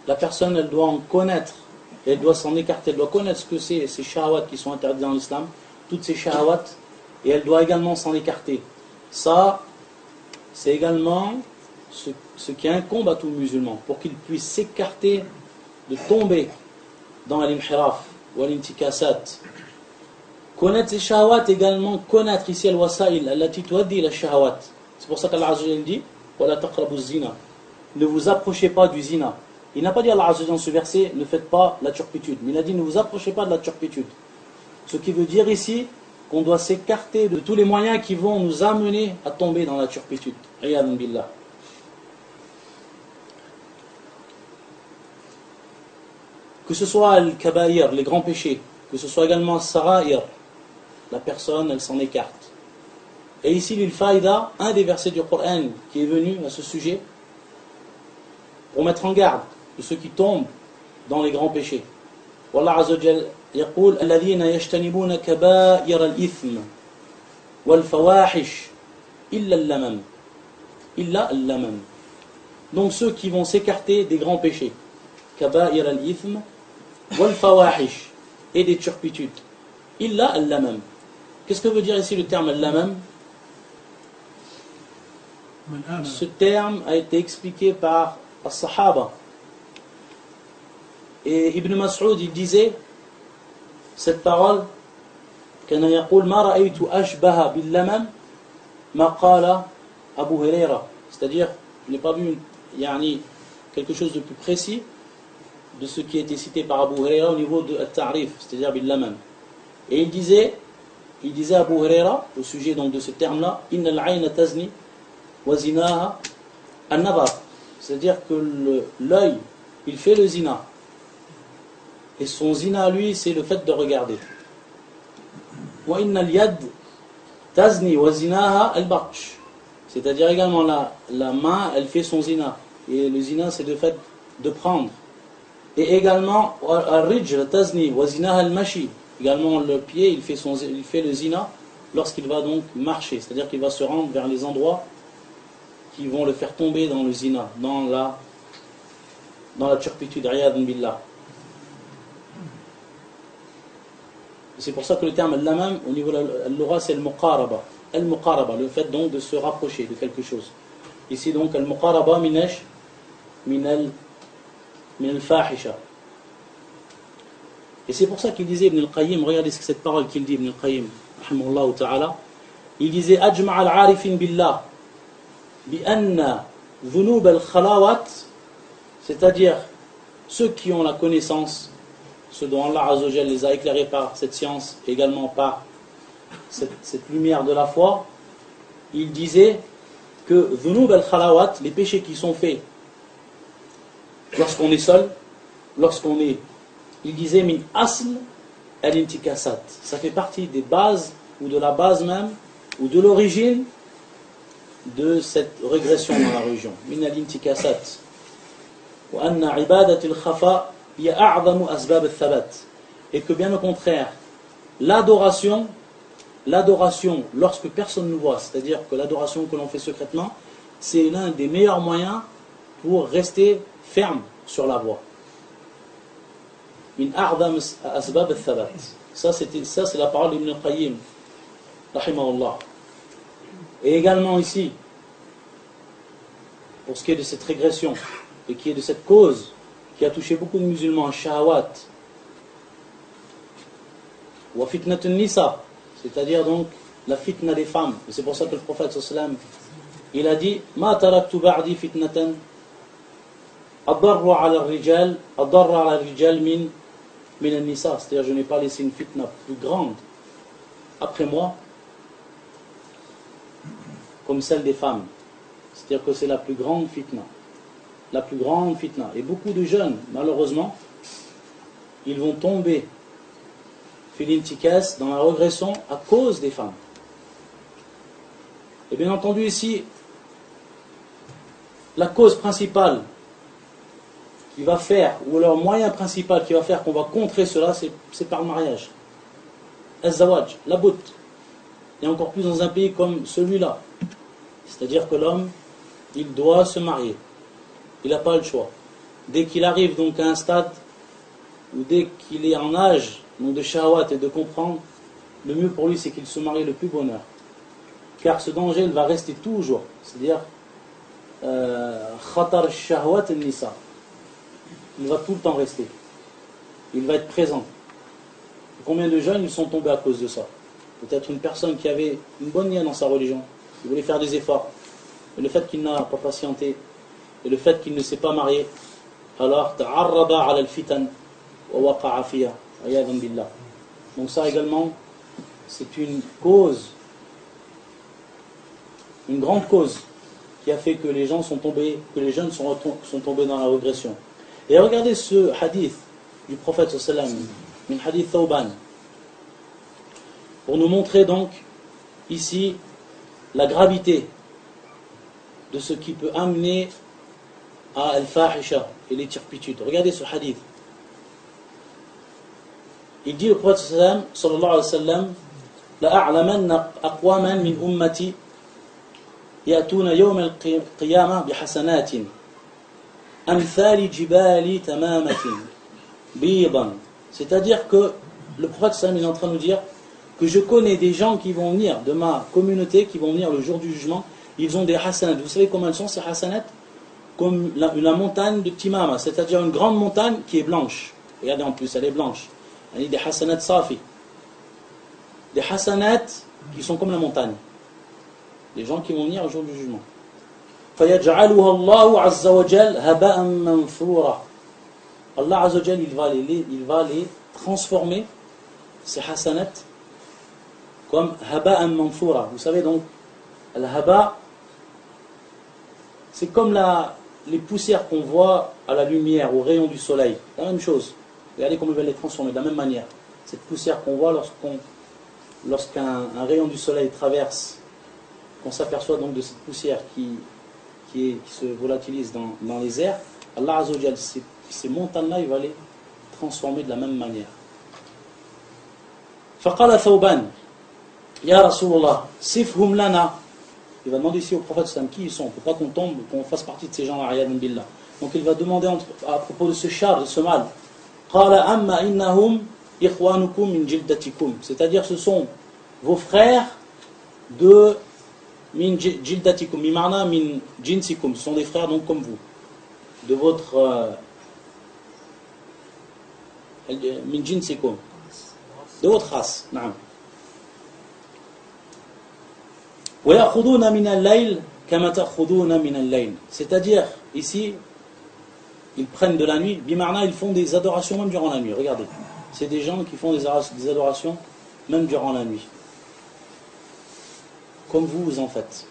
la personne, elle doit en connaître, elle doit s'en écarter, elle doit connaître ce que c'est, ces shahawat qui sont interdits dans l'islam, toutes ces shahawat, et elle doit également s'en écarter. Ça, c'est également ce qui incombe à tout musulman, pour qu'il puisse s'écarter de tomber dans l'imhiraf ou l'intikasat. Connaître ces shahawat, également connaître ici al-wasa'il, allati tuaddi ila shahawat. C'est pour ça qu'Allah Azza wa Jalla dit wala taqrabu zina. Ne vous approchez pas du zina. Il n'a pas dit Allah Azza wa Jalla dans ce verset ne faites pas la turpitude, mais il a dit ne vous approchez pas de la turpitude. Ce qui veut dire ici qu'on doit s'écarter de tous les moyens qui vont nous amener à tomber dans la turpitude. Ayadan billah. Que ce soit al-kabaïr, les grands péchés, que ce soit également al-sara'ir, la personne, elle s'en écarte. Et ici, l'il-faïda, un des versets du Coran qui est venu à ce sujet, pour mettre en garde de ceux qui tombent dans les grands péchés. Wallah Azza wa Jal يقول الذين يجتنبون كبائر الإثم والفواحش إلا اللمم إلا اللمم. Donc ceux qui vont s'écarter des grands péchés, كبائر الإثم والفواحش, et des turpitudes, إلا اللمم. Qu'est-ce que veut dire ici le terme al-lamam? Ce terme a été expliqué par as-sahaba. Et Ibn Mas'ud, il disait cette parole, كان يقول ما رأيت أشبه باللمم ما قال أبو هريرة. C'est-à-dire, je n'ai pas vu quelque chose de plus précis de ce qui a été cité par Abu Huraira au niveau de al-ta'rif, c'est-à-dire bil-lamam. Et il disait Abu Huraira au sujet donc de ce terme-là, inna al-ayna tazni wa zinaha an-nazar, c'est-à-dire que l'œil, il fait le zina. Et son zina, lui, c'est le fait de regarder. Wa inna al-yad tazni wa zinaha al-batsh, c'est-à-dire également la main, elle fait son zina. Et le zina, c'est le fait de prendre. Et également, al-rijl tazni wa zinaha al-mashi, également le pied, il fait le zina lorsqu'il va donc marcher, c'est-à-dire qu'il va se rendre vers les endroits qui vont le faire tomber dans le zina, dans la turpitude, ayadan billah. C'est pour ça que le terme al-lamam au niveau de al-lugha, c'est al-muqaraba. Al-muqaraba, le fait donc de se rapprocher de quelque chose. Ici donc al-muqaraba min al-fahisha. Et c'est pour ça qu'il disait Ibn al-Qayyim, regardez cette parole qu'il dit Ibn al-Qayyim, rahimahullah ta'ala, il disait ajma' al-arifin billah bi anna dhunub al-khalawat, c'est-à-dire ceux qui ont la connaissance, ceux dont Allah Azza wa Jalla les a éclairés par cette science, également par cette lumière de la foi, il disait que dhunub al-khalawat, les péchés qui sont faits lorsqu'on est seul, il disait min asl al-intikasat, ça fait partie des bases ou de la base même ou de l'origine de cette régression dans la religion, min al-intikasat, wa anna ibadat al-khafa hiya a'zamu asbab al-thabat, et que bien au contraire l'adoration lorsque personne ne voit, c'est-à-dire que l'adoration que l'on fait secrètement, c'est l'un des meilleurs moyens pour rester ferme sur la voie. Min a'zam asbab al-thabat. Ça c'est la parole d'Ibn al-Qayyim, rahimahullah. Et également ici, pour ce qui est de cette régression et qui est de cette cause qui a touché beaucoup de musulmans, shahawat, wa fitnatun nisa, c'est-à-dire donc la fitna des femmes. Et c'est pour ça que le prophète sallam, il a dit ma taraktu ba'di fitnatan adarru ala al-rijal min al-nisa, c'est-à-dire je n'ai pas laissé une fitna plus grande après moi comme celle des femmes, c'est-à-dire que c'est la plus grande fitna, et beaucoup de jeunes malheureusement ils vont tomber filintikas, dans la régression à cause des femmes. Et bien entendu ici, la cause principale qui va faire, ou leur moyen principal qui va faire qu'on va contrer cela, c'est par le mariage. Az-zawaj, la bout. Et encore plus dans un pays comme celui-là. C'est-à-dire que l'homme, il doit se marier. Il n'a pas le choix. Dès qu'il arrive donc à un stade, ou dès qu'il est en âge donc de shahwat et de comprendre, le mieux pour lui c'est qu'il se marie le plus bonheur. Car ce danger il va rester toujours. C'est-à-dire khatar shahwat al-nisa. Il va tout le temps rester. Il va être présent. Combien de jeunes ils sont tombés à cause de ça? Peut-être une personne qui avait une bonne lien dans sa religion, qui voulait faire des efforts, et le fait qu'il n'a pas patienté, et le fait qu'il ne s'est pas marié, alors ta'arrada ala al-fitan wa waqa'a fiha, ayadan billah. Donc ça également, c'est une cause, une grande cause, qui a fait que les gens sont tombés, que les jeunes sont tombés dans la régression. Et regardez ce hadith du prophète sallallahu alayhi wa sallam, un hadith Thawban, pour nous montrer donc ici la gravité de ce qui peut amener à al-fahisha et les turpitudes. Regardez ce hadith. Il dit le prophète sallallahu alayhi wa sallam, la a'lamanna aqwaman min ummati ya'tuna yawm al-qiyamah bi hasanatin amthali jibali tamamatin bidan. C'est-à-dire que le prophète sallallahu alayhi wa sallam est en train de nous dire que je connais des gens qui vont venir de ma communauté, qui vont venir le jour du jugement, ils ont des hasanat. Vous savez comment elles sont ces hasanat? Comme la montagne de Timama, c'est-à-dire une grande montagne qui est blanche. Regardez en plus, elle est blanche. Il y a des hasanat safi. Des hasanat qui sont comme la montagne. Des gens qui vont venir au jour du jugement. فَيَجْعَلُهَا اللَّهُ عَزَّ وَجَلَّ هَبَاءً مَنْثُورًا. Allah Azza wa Jal, il va les transformer, ces hasanat, comme haba'an manfoura. Vous savez donc, al-haba, c'est comme les poussières qu'on voit à la lumière, au rayon du soleil. La même chose. Regardez comment il va les transformer, de la même manière. Cette poussière qu'on voit lorsqu'un rayon du soleil traverse, qu'on s'aperçoit donc de cette poussière qui se volatilise dans les airs, Allah Azza wa Jal, ces montagnes-là, il va les transformer de la même manière. فقال ثوبان Ya Rasulullah, sifhum lana. Il va demander ici au prophète sallam qui ils sont, pour pas qu'on tombe, qu'on fasse partie de ces gens-là, ayadan billah. Donc il va demander à propos de ce char, de ce mal. Qala amma innahum ikhwanukum min jildatikum. C'est-à-dire ce sont vos frères de min jildatikum, mimana min jinsikum. Ce sont des frères donc comme vous, de votre min jinsikum, de votre race. Naam. C'est-à-dire, ici, ils prennent de la nuit, bimarna, ils font des adorations même durant la nuit. Regardez, c'est des gens qui font des adorations même durant la nuit. Comme vous en faites.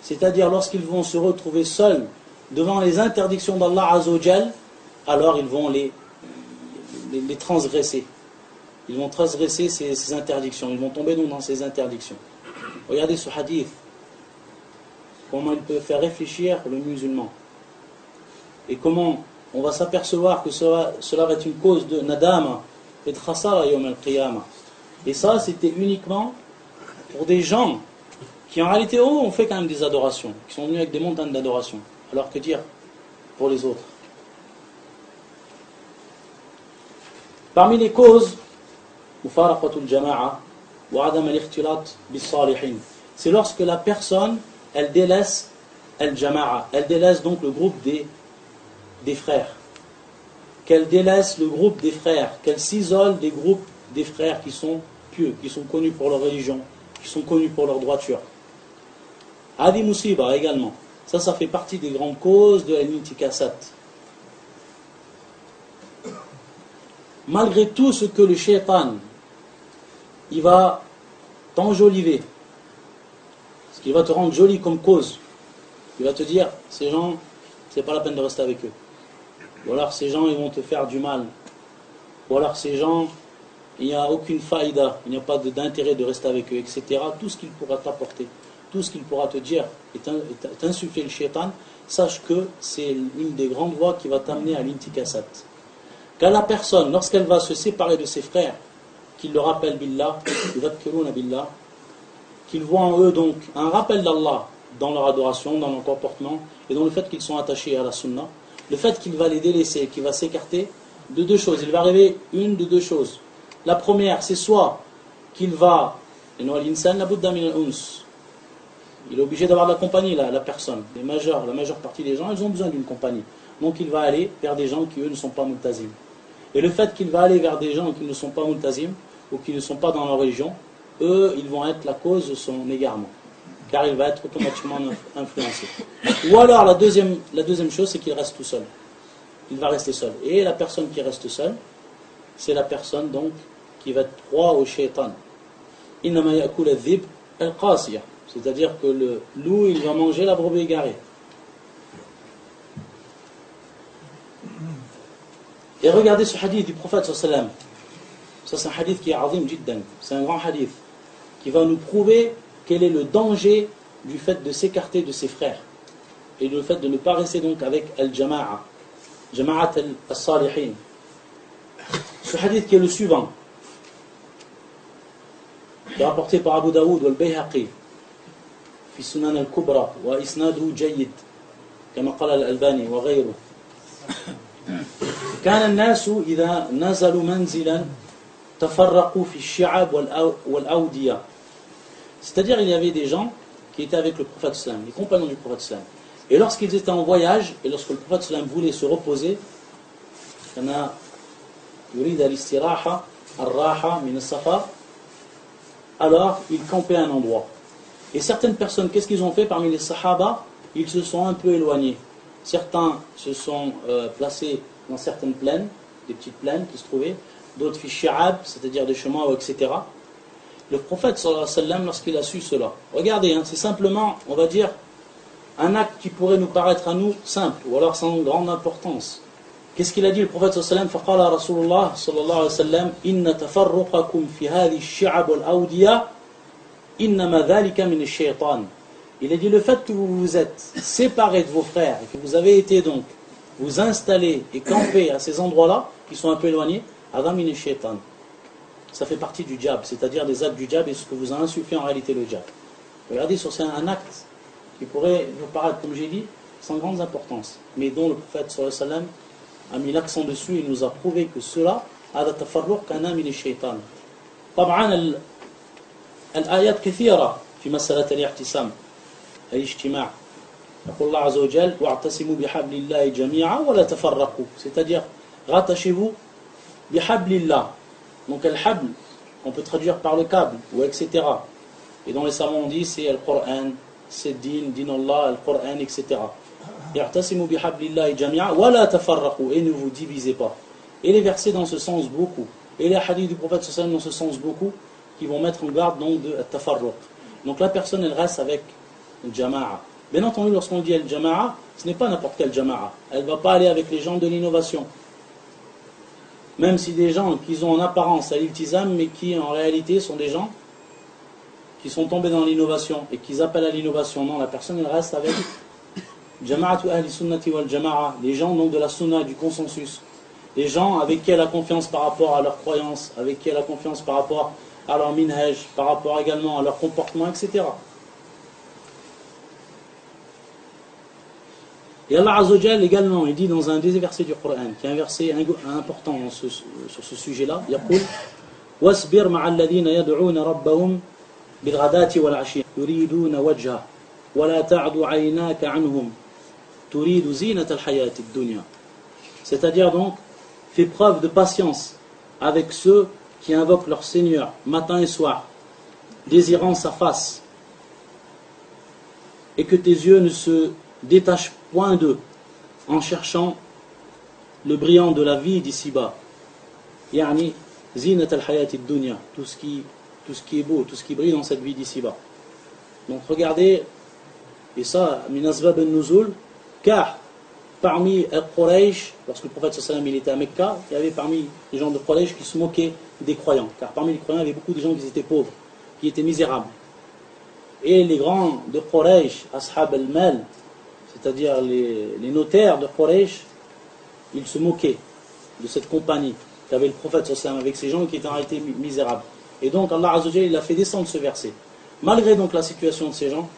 C'est-à-dire, lorsqu'ils vont se retrouver seuls devant les interdictions d'Allah Azza wa Jal, alors ils vont les transgresser. Ils vont transgresser ces interdictions. Ils vont tomber donc dans ces interdictions. Regardez ce hadith. Comment il peut faire réfléchir le musulman. Et comment on va s'apercevoir que cela va être une cause de nadama et de khasara yawm al-qiyamah. Et ça, c'était uniquement pour des gens qui en réalité, ont fait quand même des adorations, qui sont venus avec des montagnes d'adoration. Alors que dire pour les autres? Parmi les causes, c'est lorsque la personne, elle délaisse al-jama'a, elle délaisse donc le groupe des frères, qu'elle délaisse le groupe des frères, qu'elle s'isole des groupes des frères qui sont pieux, qui sont connus pour leur religion, qui sont connus pour leur droiture. Adi Musiba également. Ça fait partie des grandes causes de l'intikasat. Malgré tout ce que le shaitan, il va t'enjoliver, Ce qui va te rendre joli comme cause. Il va te dire, ces gens, c'est pas la peine de rester avec eux. Ou alors ces gens, ils vont te faire du mal. Ou alors ces gens, il n'y a aucune faïda, il n'y a pas d'intérêt de rester avec eux, etc. Tout ce qu'il pourra t'apporter, tout ce qu'il pourra te dire et t'insuffler le shaitan, sache que c'est une des grandes voies qui va t'amener à l'intikasat. Car la personne, lorsqu'elle va se séparer de ses frères, qu'il le rappelle billah, billah, qu'ils voient en eux donc un rappel d'Allah dans leur adoration, dans leur comportement, et dans le fait qu'ils sont attachés à la sunna, le fait qu'il va les délaisser, qu'il va s'écarter de deux choses. Il va arriver une de deux choses. La première, c'est soit qu'il va, il est obligé d'avoir de la compagnie, la personne. La majeure partie des gens, ils ont besoin d'une compagnie. Donc il va aller vers des gens qui, eux, ne sont pas multazim. Et le fait qu'il va aller vers des gens qui ne sont pas multazim, ou qui ne sont pas dans leur religion, eux, ils vont être la cause de son égarement. Car il va être automatiquement influencé. Ou alors, la deuxième chose, c'est qu'il reste tout seul. Il va rester seul. Et la personne qui reste seule, c'est la personne donc qui va être proie au shaitan. Innama ya'kul adh-dhib al-qasiya. C'est-à-dire que le loup, il va manger la brebis égarée. Et regardez ce hadith du prophète sallallahu alayhi wa sallam. Ça, c'est un hadith qui est azim jiddan. C'est un grand hadith qui va nous prouver quel est le danger du fait de s'écarter de ses frères et le fait de ne pas rester donc avec al-jama'a, jama'at al-salihin. Ce hadith qui est le suivant, qui est rapporté par Abu Daoud wal-Bayhaqi fi Sunan al-Kubra wa isnaduhu jayyid kama qala al-Albani wa ghayruhu. كان الناس إذا نزلوا منزلا تفرقوا في الشعب والأودية. C'est-à-dire, il y avait des gens qui étaient avec le prophète sallam, les compagnons du prophète sallam. Et lorsqu'ils étaient en voyage, et lorsque le prophète sallam voulait se reposer, alors il campait à un endroit. Et certaines personnes, qu'est-ce qu'ils ont fait parmi les sahaba? Ils se sont un peu éloignés. Certains se sont placés dans certaines plaines, des petites plaines qui se trouvaient, d'autres fi shi'ab, c'est-à-dire des chemins, etc. Le prophète sallallahu alayhi wa sallam, lorsqu'il a su cela, regardez, c'est simplement, on va dire, un acte qui pourrait nous paraître à nous simple, ou alors sans grande importance. Qu'est-ce qu'il a dit le prophète sallallahu alayhi wa sallam? فقال رسول الله صلى الله عليه وسلم إن تفرقكم في هذه الشعب والأودية إنما ذلك من الشيطان. Il a dit le fait que vous vous êtes séparés de vos frères et que vous avez été donc vous installer et camper à ces endroits-là qui sont un peu éloignés, adam min shaitan. Ça fait partie du djab, c'est-à-dire des actes du djab et ce que vous a insufflé en réalité le djab. Regardez, c'est un acte qui pourrait vous paraître, comme j'ai dit, sans grande importance, mais dont le prophète sallallahu alayhi wa sallam a mis l'accent dessus et nous a prouvé que cela a de tafarruq kana min shaitan. طبعا الآيات كثيرة في مسألة الاعتصام الاجتماع. يقول الله عز وجل واعتصموا بحبل الله جميعا ولا تفرقوا, c'est-à-dire rattachez-vous بحبل الله. Donc al-habl, on peut traduire par le câble ou etc. Et dans les savants on dit c'est le Coran, c'est din Allah, le Coran, etc. يعتصموا بحبل الله جميعا ولا تفرقوا, et ne vous divisez pas. Et les versets dans ce sens beaucoup, et les hadiths du prophète sallallahu alayhi wa sallam dans ce sens beaucoup, qui vont mettre en garde donc de tafarruq. Donc la personne elle reste avec le jama'a. Bien entendu, lorsqu'on dit le jama'a, ce n'est pas n'importe quel jama'a. Elle ne va pas aller avec les gens de l'innovation. Même si des gens qui ont en apparence à l'iltizam, mais qui en réalité sont des gens qui sont tombés dans l'innovation et qui appellent à l'innovation. Non, la personne elle reste avec jama'atu ahli sunnati wal jama'a, les gens donc de la sunna, du consensus. Les gens avec qui elle a confiance par rapport à leurs croyances, avec qui elle a confiance par rapport à leur minhaj, par rapport également à leur comportement, etc. Et Allah Azza wa Jal également, il dit dans un des versets du Coran, qui est un verset important sur ce sujet-là, il dit وَاسْبِرْ مَعَ الَّذِينَ يَدْعُونَ رَبَّهُمْ بِالْغَدَاةِ وَالْعَشِيِّ يُرِيدُونَ وَجْهَهُ وَلَا تَعْدُ عَيْنَاكَ عَنْهُمْ تُرِيدُ زِينَةَ الْحَيَاةِ الدُّنْيَا. C'est-à-dire donc, fais preuve de patience avec ceux qui invoquent leur Seigneur matin et soir, désirant sa face, et que tes yeux ne se détachent point d'eux, en cherchant le brillant de la vie d'ici-bas. Yani, zinat al-hayat ad-dunya, tout ce qui est beau, tout ce qui brille dans cette vie d'ici-bas. Donc regardez, et ça, min asbab al-nuzul, car parmi Quraysh, lorsque le prophète sallam il était à Mecca, il y avait parmi les gens de Quraysh qui se moquaient des croyants. Car parmi les croyants, il y avait beaucoup de gens qui étaient pauvres, qui étaient misérables. Et les grands de Quraysh, Ashab al-Mal, c'est-à-dire les notaires de Quraysh, ils se moquaient de cette compagnie qu'avait le prophète sallam avec ces gens qui étaient en réalité misérables. Et donc Allah Azza wa Jalla, il a fait descendre ce verset. Malgré donc la situation de ces gens,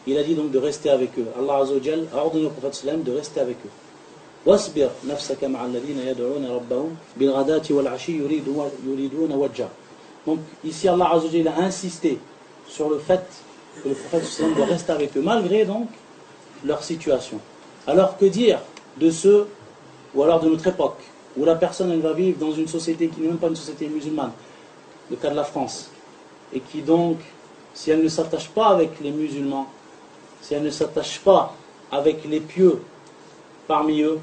il a dit donc de rester avec eux. Allah Azza wa Jalla a ordonné au prophète sallam de rester avec eux. وَاصْبِرْ نَفْسَكَ مَعَ الَّذِينَ يَدْعُونَ رَبَّهُمْ بِالْغَدَاةِ وَالْعَشِيِّ يُرِيدُونَ وَجْهَهُ. Donc ici Allah Azza wa Jalla a insisté sur le fait que le prophète sallam doit rester avec eux, malgré donc leur situation. Alors que dire de ceux, ou alors de notre époque, où la personne elle va vivre dans une société qui n'est même pas une société musulmane, le cas de la France, et qui donc, si elle ne s'attache pas avec les musulmans, si elle ne s'attache pas avec les pieux parmi eux,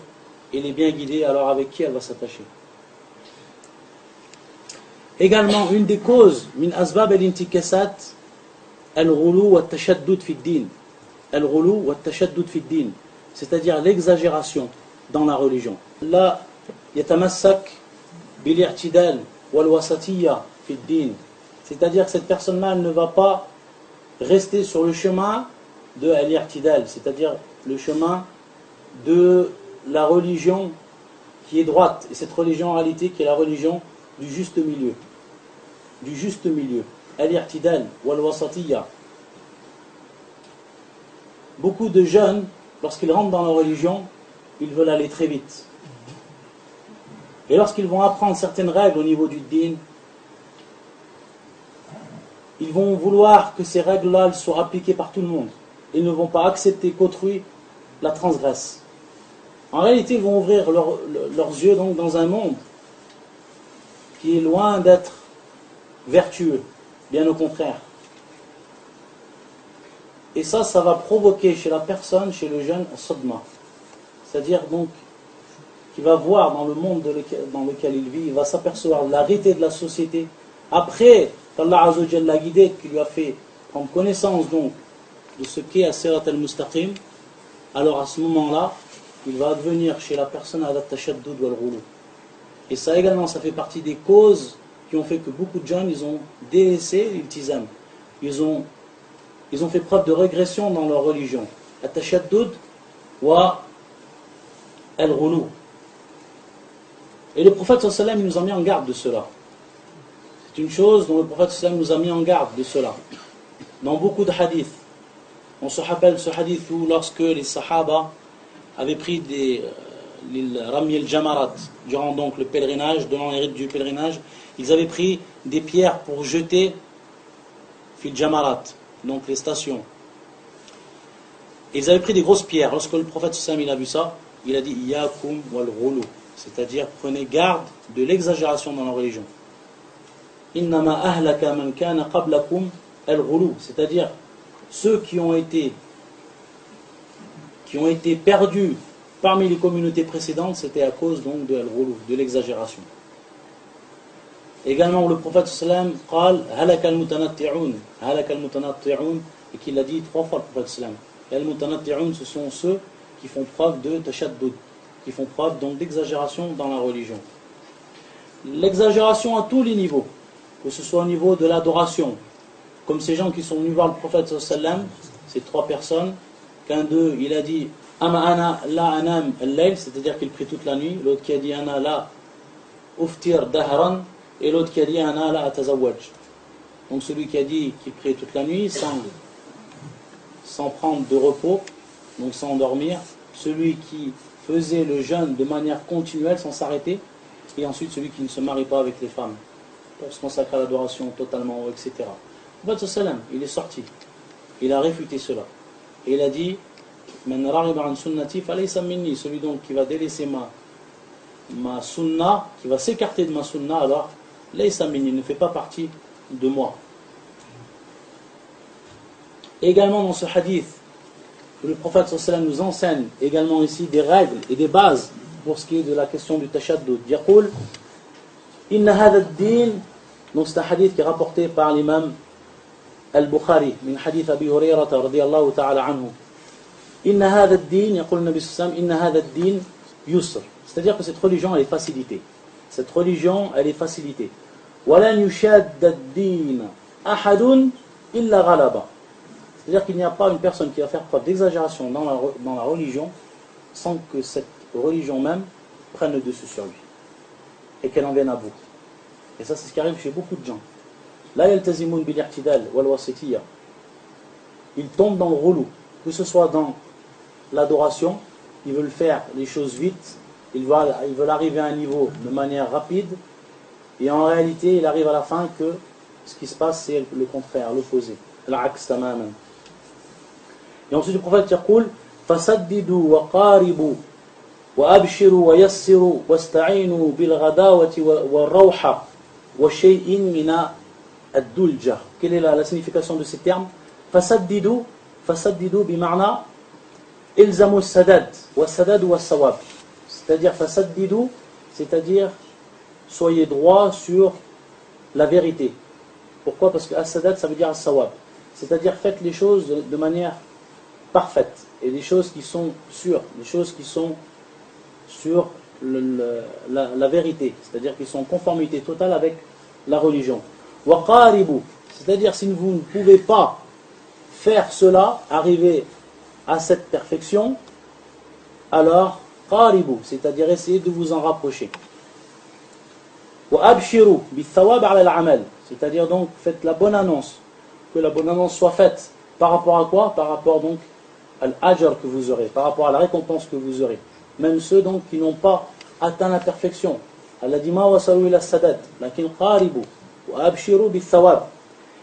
et les bien guidés, alors avec qui elle va s'attacher? Également, une des causes, min asbab al-intikasat, al-ghulu wa tashaddud fi ad-din. Al-ghulu wa tashaddud fi ad-din, c'est-à-dire l'exagération dans la religion. Là, yatamassak bil-i'tidal wal-wasatiyya fi ad-din. C'est-à-dire que cette personne-là ne va pas rester sur le chemin de al-i'tidal, c'est-à-dire le chemin de la religion qui est droite. Et cette religion en réalité qui est la religion du juste milieu. Du juste milieu. Al-i'tidal wal-wasatiyya. Beaucoup de jeunes, lorsqu'ils rentrent dans la religion, ils veulent aller très vite. Et lorsqu'ils vont apprendre certaines règles au niveau du din, ils vont vouloir que ces règles-là soient appliquées par tout le monde. Ils ne vont pas accepter qu'autrui la transgresse. En réalité, ils vont ouvrir leurs yeux donc dans un monde qui est loin d'être vertueux, bien au contraire. Et ça va provoquer chez la personne, chez le jeune, un sodma. C'est-à-dire donc qu'il va voir dans le monde dans lequel il vit, il va s'apercevoir de la réalité de la société. Après qu'Allah Azza wa Jalla l'a guidé, qu'il lui a fait prendre connaissance donc de ce qu'est as-sirat al-mustaqim, alors à ce moment-là, il va advenir chez la personne à tashaddud wal ghulu. Et ça également, ça fait partie des causes qui ont fait que beaucoup de jeunes, ils ont délaissé l'iltizam. Ils ont fait preuve de régression dans leur religion. At-tashaddud wa al-ghulu. Et le prophète sallallahu alayhi wa sallam nous a mis en garde de cela. C'est une chose dont le prophète sallallahu alayhi wa sallam nous a mis en garde de cela. Dans beaucoup de hadiths. On se rappelle ce hadith où lorsque les sahaba avaient pris Rami al-Jamarat, durant donc le pèlerinage, donnant les rites du pèlerinage, ils avaient pris des pierres pour jeter fil Jamarat, donc les stations. Et ils avaient pris des grosses pierres. Lorsque le prophète sallallahu alayhi wa sallam il a vu ça, il a dit Iyakum wal ghulu, c'est-à-dire prenez garde de l'exagération dans la religion. Innama ahlaka man kana qablakum al-ghulu, c'est-à-dire ceux qui ont été perdus parmi les communautés précédentes, c'était à cause donc de al-ghulu, de l'exagération. Également le prophète sallam qal halaka al-mutanatti'un, et qu'il a dit 3 fois le prophète sallam. Et al-mutanatti'un, ce sont ceux qui font preuve de tashaddud, qui font preuve donc d'exagération dans la religion. L'exagération à tous les niveaux, que ce soit au niveau de l'adoration, comme ces gens qui sont venus voir le prophète sallam, ces 3 personnes, qu'un d'eux il a dit ama ana la anam al-layl, c'est-à-dire qu'il prie toute la nuit, l'autre qui a dit ana la uftir dahran, et l'autre qui a dit ana la atazawwaj. Donc celui qui a dit qu'il prie toute la nuit sans prendre de repos, donc sans dormir, celui qui faisait le jeûne de manière continuelle sans s'arrêter, et ensuite celui qui ne se marie pas avec les femmes pour se consacrer à l'adoration totalement, etc. Le prophète sallam, il est sorti, il a réfuté cela, et il a dit Man raghiba an sunnati falaysa minni, celui donc qui va délaisser ma sunna, qui va s'écarter de ma sunna, alors laysa minni, ne fait pas partie de moi. Et également dans ce hadith, le prophète sallam nous enseigne également ici des règles et des bases pour ce qui est de la question du tashaddud. Yaqul inna hadha ad-din, donc c'est un hadith qui est rapporté par l'imam البخاري من حديث أبي هريرة رضي الله تعالى عنه إن هذا الدين يقول النبي صلى الله عليه وسلم إن هذا الدين يسر. C'est-à-dire que cette religion elle est facilitée. Cette religion elle est facilitée. وَلَنْ يُشَادَّ الدِّينَ أَحَدٌ إِلَّا غَلَبَ. C'est-à-dire qu'il n'y a pas une personne qui va faire preuve d'exagération dans la religion sans que cette religion même prenne le dessus sur lui et qu'elle en vienne à bout. Et ça c'est ce qui arrive chez beaucoup de gens. La yaltazimun bil i'tidal wal wasitiyya. Ils tombent dans le relou, que ce soit dans l'adoration, ils veulent faire les choses vite, ils veulent arriver à un niveau de manière rapide, et en réalité il arrive à la fin que ce qui se passe c'est le contraire, l'opposé. Al-aks tamaman. Et ensuite le prophète يقول فسددوا وقاربوا وأبشروا ويسروا واستعينوا بالغداوة والروحة وشيء من الدلجة. Quelle est la signification de ces termes? فسددوا بمعنى إلزموا السداد والسداد والصواب. C'est-à-dire فسددوا, c'est-à-dire soyez droit sur la vérité. Pourquoi? Parce que as-sadad ça veut dire as-sawab. C'est-à-dire faites les choses de manière parfaite et des choses qui sont sûres, des choses qui sont sur la vérité, c'est-à-dire qui sont en conformité totale avec la religion. Waqaribu, c'est-à-dire si vous ne pouvez pas faire cela, arriver à cette perfection, alors qaribu, c'est-à-dire essayez de vous en rapprocher. Wa abshiru bithawab ala al-amal, c'est-à-dire donc faites la bonne annonce, que la bonne annonce soit faite par rapport à quoi? Par rapport donc à l'ajr que vous aurez, par rapport à la récompense que vous aurez. Même ceux donc qui n'ont pas atteint la perfection. Allah dit ma wasalu ila sadad, lakin qaribu wa abshiru bithawab.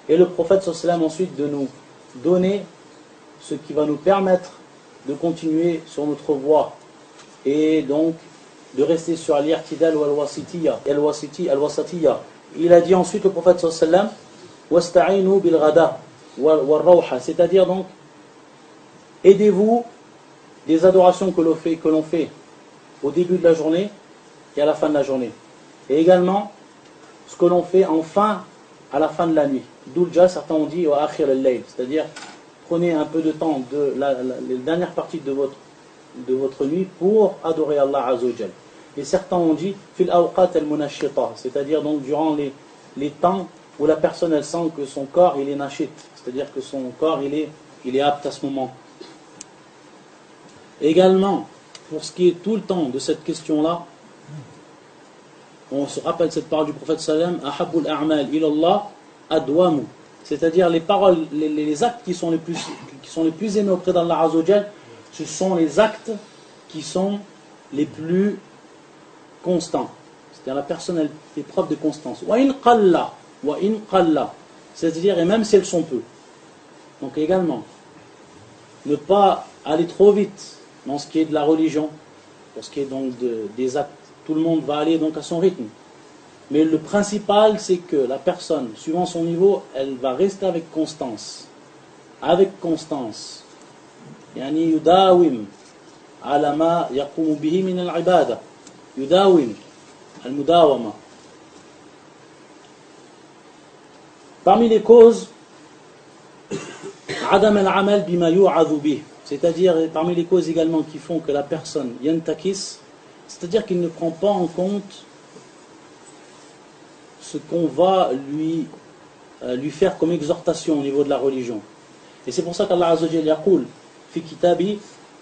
Et le prophète sallallahu alayhi wa sallam ensuite de nous donner ce qui va nous permettre de continuer sur notre voie et donc de rester sur al-i'tidal wal wasitiyya, al-wasatiyya. Il a dit ensuite le prophète sallallahu alayhi wa sallam wasta'inu bil ghada wal rawha, c'est-à-dire donc aidez-vous des adorations que l'on fait au début de la journée et à la fin de la journée. Et également ce que l'on fait enfin à la fin de la nuit. Dulja, certains ont dit wa akhir al-layl, c'est-à-dire prenez un peu de temps de la dernière partie de votre nuit pour adorer Allah Azza wa Jal. Et certains ont dit fil awqat al-munashita, c'est-à-dire donc durant les temps où la personne elle sent que son corps il est nashit, c'est-à-dire que son corps il est apte à ce moment. Également, pour ce qui est tout le temps de cette question-là, on se rappelle cette parole du prophète sallam, ahabbul a'mal ilallah adwamu, c'est-à-dire les paroles, les actes qui sont les plus aimés auprès d'Allah Azza wa Jal, ce sont les actes qui sont les plus constants. C'est-à-dire la personne elle fait preuve de constance. Wa in qalla, c'est-à-dire et même si elles sont peu. Donc également, ne pas aller trop vite dans ce qui est de la religion, pour ce qui est donc des actes. Tout le monde va aller donc à son rythme. Mais le principal, c'est que la personne, suivant son niveau, elle va rester avec constance. Avec constance. Yani yudawim ala ma yaqumu bihi min al-ibada. Yudawim al-mudawama. Parmi les causes, adam al-amal bima yu'adhu bih. C'est-à-dire, parmi les causes également qui font que la personne yantakis, c'est-à-dire qu'il ne prend pas en compte ce qu'on va lui faire comme exhortation au niveau de la religion. Et c'est pour ça qu'Allah Azza wa Jalla yaqul fi kitabi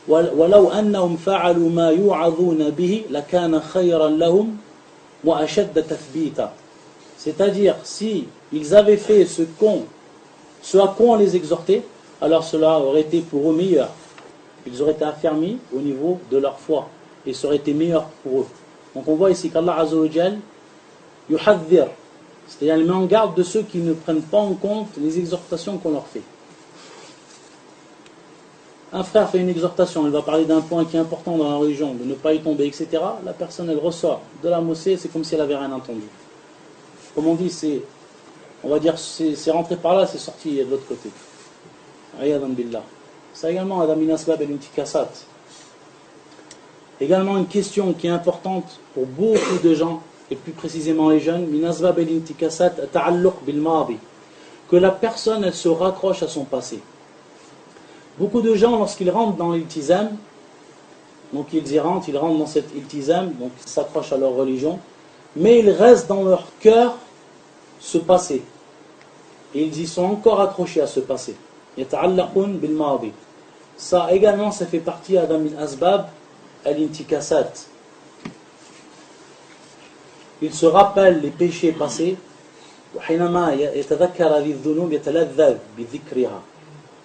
walau annahum fa'alu ma yu'adhuna bihi lakana khayran lahum wa ashadda tathbita. C'est-à-dire, si ils avaient fait ce à quoi on les exhortait, alors cela aurait été pour eux meilleur. Ils auraient été affermis au niveau de leur foi et ça aurait été meilleur pour eux. Donc on voit ici qu'Allah Azza wa Jal yuhadhir, c'est-à-dire il met en garde de ceux qui ne prennent pas en compte les exhortations qu'on leur fait. Un frère fait une exhortation, il va parler d'un point qui est important dans la religion, de ne pas y tomber, etc. La personne elle ressort de la mosquée, c'est comme si elle n'avait rien entendu. Comme on dit, on va dire c'est rentré par là, c'est sorti de l'autre côté. Ayadan billah. C'est également Adam Asbab el-Intikasat. Également une question qui est importante pour beaucoup de gens, et plus précisément les jeunes, Min Asbab el-Intikasat ta'alluq bil-madi. que la personne elle se raccroche à son passé. Beaucoup de gens, lorsqu'ils rentrent dans l'iltizam, donc ils rentrent dans cette iltizam, donc ils s'accrochent à leur religion, mais il reste dans leur cœur ce passé. Et ils y sont encore accrochés à ce passé. يَتَعَلَّقُونَ بِالْمَاضِي. Ça également, ça fait partie d'Adam al-Asbab al-Intikasat. Il se rappelle les péchés passés.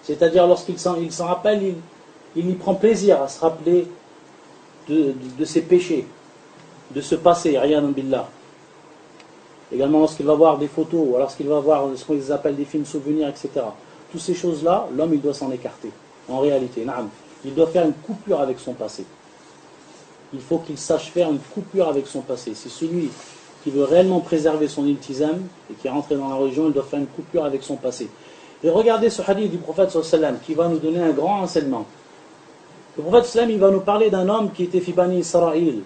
C'est-à-dire lorsqu'il s'en rappelle, il y prend plaisir à se rappeler de ses péchés, de ce passé, Riyadan Billah. Également lorsqu'il va voir des photos, ou lorsqu'il va voir ce qu'ils appellent des films souvenirs, etc. Toutes ces choses-là, l'homme il doit s'en écarter. En réalité, il doit faire une coupure avec son passé. Il faut qu'il sache faire une coupure avec son passé. C'est celui qui veut réellement préserver son iltizam et qui est rentré dans la religion, il doit faire une coupure avec son passé. Et regardez ce hadith du prophète sallam qui va nous donner un grand enseignement. Le prophète sallam il va nous parler d'un homme qui était fi Bani Israël.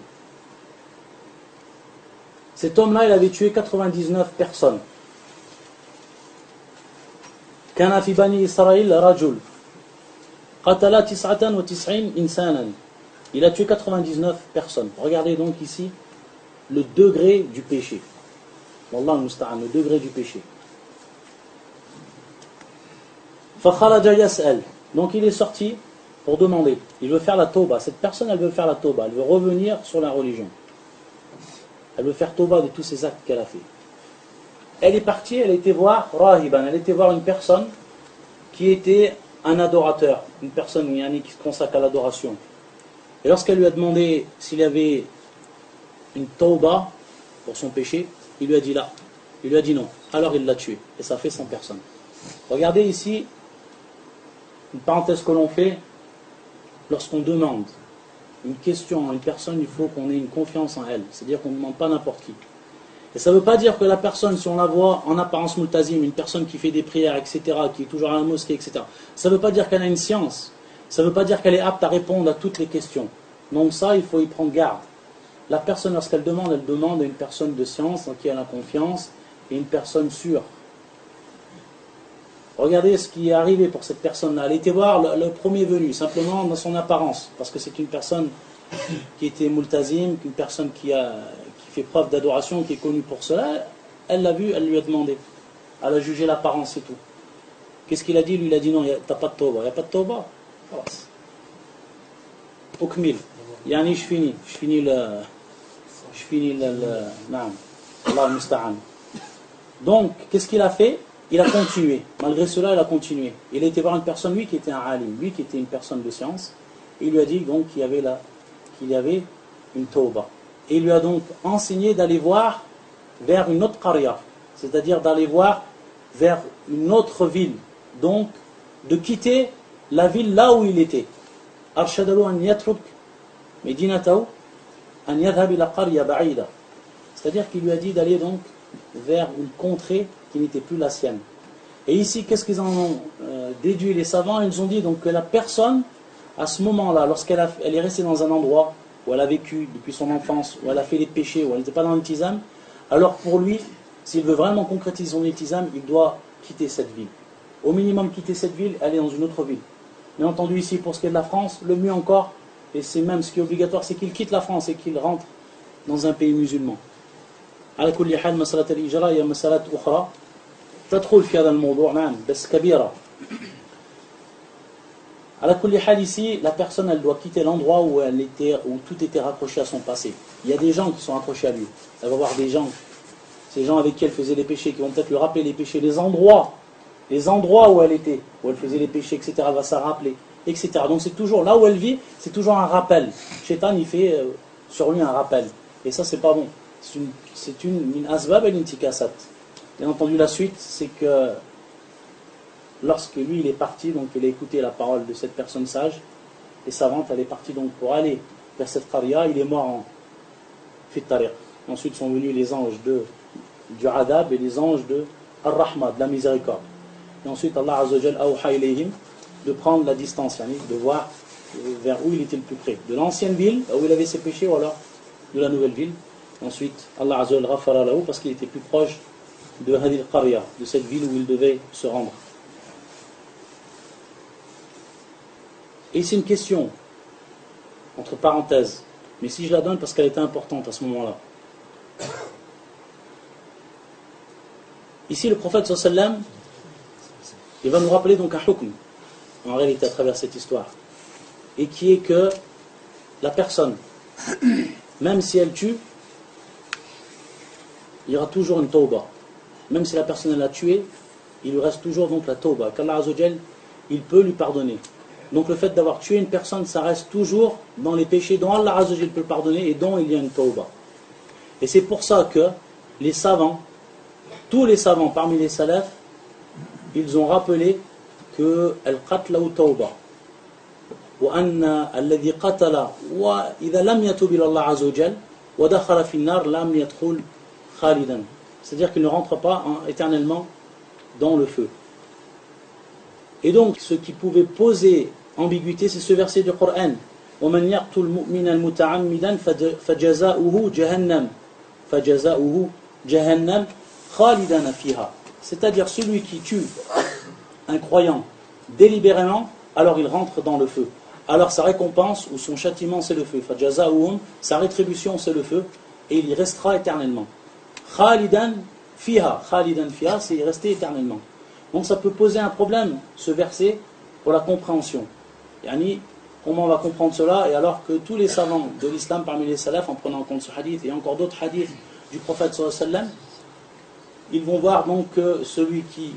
Cet homme-là, il avait tué 99 personnes. Kana fi Bani Israël rajul. Qatala 99 insanan. Il a tué 99 personnes. Regardez donc ici le degré du péché. Wallah al-musta'an, le degré du péché. Fakharaja yas'al. Donc il est sorti pour demander. Il veut faire la tauba. Cette personne, elle veut faire la tauba. Elle veut revenir sur la religion. Elle veut faire tauba de tous ces actes qu'elle a fait. Elle est partie, elle était voir rahiban. Elle était voir une personne qui était un adorateur. Une personne qui se consacre à l'adoration. Et lorsqu'elle lui a demandé s'il y avait une tauba pour son péché, il lui a dit là. Il lui a dit non. Alors il l'a tué. Et ça fait 100 personnes. Regardez ici, une parenthèse que l'on fait, lorsqu'on demande une question à une personne, il faut qu'on ait une confiance en elle. C'est-à-dire qu'on ne demande pas n'importe qui. Et ça ne veut pas dire que la personne, si on la voit en apparence multazim, une personne qui fait des prières, etc., qui est toujours à la mosquée, etc., ça ne veut pas dire qu'elle a une science. Ça ne veut pas dire qu'elle est apte à répondre à toutes les questions. Donc ça, il faut y prendre garde. La personne, lorsqu'elle demande, elle demande à une personne de science en qui elle a confiance et une personne sûre. Regardez ce qui est arrivé pour cette personne-là. Elle était voir le premier venu, simplement dans son apparence, parce que c'est une personne qui était multazim, une personne qui fait preuve d'adoration, qui est connue pour cela. Elle l'a vu, elle lui a demandé. Elle a jugé l'apparence et tout. Qu'est-ce qu'il a dit? Lui, il a dit non, t'as pas de tauba. Il n'y a pas de tauba. Ukmil. Yani je finis le naam. Allah al-musta'an. Donc, qu'est-ce qu'il a fait? Il a continué. Malgré cela, il a continué. Il a été voir une personne, lui qui était un alim, lui qui était une personne de science. Et il lui a dit donc qu'il y avait une tauba. Et il lui a donc enseigné d'aller voir vers une autre qarya. C'est-à-dire d'aller voir vers une autre ville. Donc, de quitter la ville là où il était. Arshadalu an yatruk medinatahu an yadhhab ila qarya ba'ida. C'est-à-dire qu'il lui a dit d'aller donc vers une contrée qui n'était plus la sienne. Et ici, qu'est-ce qu'ils en ont déduit les savants? Ils ont dit donc que la personne, à ce moment-là, lorsqu'elle est restée dans un endroit où elle a vécu depuis son enfance, où elle a fait les péchés, où elle n'était pas dans l'iltizam, alors pour lui, s'il veut vraiment concrétiser son iltizam, il doit quitter cette ville. Au minimum quitter cette ville, aller dans une autre ville. Bien entendu ici, pour ce qui est de la France, le mieux encore, et c'est même ce qui est obligatoire, c'est qu'il quitte la France et qu'il rentre dans un pays musulman. على كل حال مسألة الإجراء هي مسألة أخرى تدخل في هذا الموضوع نعم بس كبيرة. على كل حال ici la personne elle doit quitter l'endroit où tout était raccroché à son passé. Il y a des gens qui sont accrochés à lui. Elle va voir des gens, ces gens avec qui elle faisait les péchés, qui vont peut-être lui rappeler les péchés, les endroits où elle était, où elle faisait les péchés, etc. Elle va s'en rappeler, etc. Donc c'est toujours là où elle vit, c'est toujours un rappel. Shaitan il fait sur lui un rappel. Et ça c'est pas bon. C'est une asbab al-intikasat. Bien entendu, la suite, c'est que lorsque lui, il est parti, donc il a écouté la parole de cette personne sage, et savante, elle est partie donc pour aller vers cette qarya, il est mort en fit tariq. Ensuite sont venus les anges du adab et les anges de ar-rahma, de la miséricorde. Et ensuite, Allah Azza wa Jal awha ilayhim de prendre la distance, de voir vers où il était le plus près. De l'ancienne ville, où il avait ses péchés, ou alors de la nouvelle ville. Ensuite, Allah Azza wa Jal ghafara lahu parce qu'il était plus proche de Hadil Qarya, de cette ville où il devait se rendre. Et c'est une question, entre parenthèses, mais si je la donne parce qu'elle était importante à ce moment-là. Ici, le prophète sallallahu alayhi wa sallam, il va nous rappeler donc un hukm, en réalité, à travers cette histoire, et qui est que la personne, même si elle tue, il y aura toujours une tawbah. Même si la personne l'a tué, il lui reste toujours donc la tawbah, qu'Allah Azza wa Jal, il peut lui pardonner. Donc le fait d'avoir tué une personne, ça reste toujours dans les péchés dont Allah Azza wa Jal peut pardonner et dont il y a une tawbah. Et c'est pour ça que les savants, tous les savants parmi les salafs, ils ont rappelé que al-qatla ou tawbah. وأن الذي قتل وإذا لم يتوب إلى الله عز وجل ودخل في النار لم يدخل خالدا. C'est-à-dire qu'il ne rentre pas éternellement dans le feu. Et donc, ce qui pouvait poser ambiguïté, c'est ce verset du Coran. وَمَنْ يَقْتُلْ مُؤْمِنًا مُتَعَمِّدًا فَجَزَاؤُهُ جَهَنَّمْ خَالِدًا فِيهَا. C'est-à-dire celui qui tue un croyant délibérément, alors il rentre dans le feu. Alors sa récompense ou son châtiment c'est le feu. فَجَزَاؤُهُ, sa rétribution c'est le feu, et il y restera éternellement. Khalidan fiha, c'est y rester éternellement. Donc ça peut poser un problème, ce verset, pour la compréhension. Yani, comment on va comprendre cela, et alors que tous les savants de l'islam, parmi les salafs, en prenant en compte ce hadith, et encore d'autres hadiths du prophète sallallahu alayhi wa sallam, ils vont voir donc que celui qui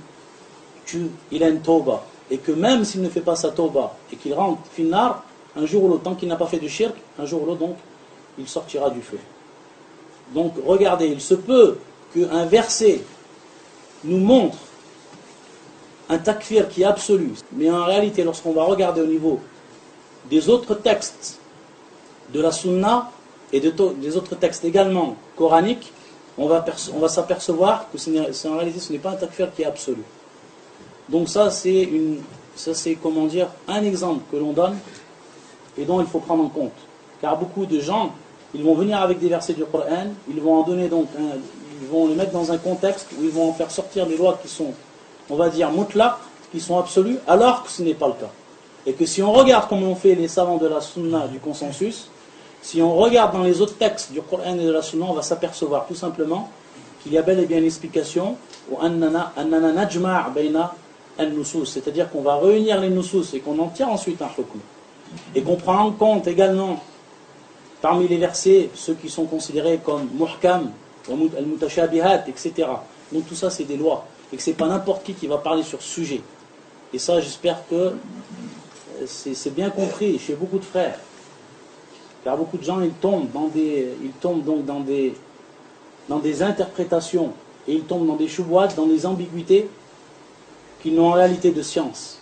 tue, il a une tawbah, et que même s'il ne fait pas sa tawbah, et qu'il rentre finnar, un jour ou l'autre, tant qu'il n'a pas fait de shirk, un jour ou l'autre, donc, il sortira du feu. Donc, regardez, il se peut qu'un verset nous montre un takfir qui est absolu, mais en réalité, lorsqu'on va regarder au niveau des autres textes de la sunna et des autres textes également coraniques, on va s'apercevoir que en réalité, ce n'est pas un takfir qui est absolu. Donc ça, c'est comment dire, un exemple que l'on donne et dont il faut prendre en compte. Car beaucoup de gens, ils vont venir avec des versets du Coran, ils vont en donner donc, ils vont les mettre dans un contexte où ils vont en faire sortir des lois qui sont, on va dire, mutlaq, qui sont absolues, alors que ce n'est pas le cas. Et que si on regarde comme l'ont fait les savants de la sunna du consensus, si on regarde dans les autres textes du Coran et de la sunna, on va s'apercevoir tout simplement qu'il y a bel et bien une explication, c'est-à-dire qu'on va réunir les nusus et qu'on en tire ensuite un hukm. Et qu'on prend en compte également parmi les versets ceux qui sont considérés comme muhkam, al-mutashabihat, etc. Donc tout ça c'est des lois et que c'est pas n'importe qui va parler sur ce sujet. Et ça j'espère que c'est bien compris chez beaucoup de frères. Car beaucoup de gens ils tombent donc dans des interprétations et ils tombent dans des choubouats, dans des ambiguïtés qui n'ont en réalité de science,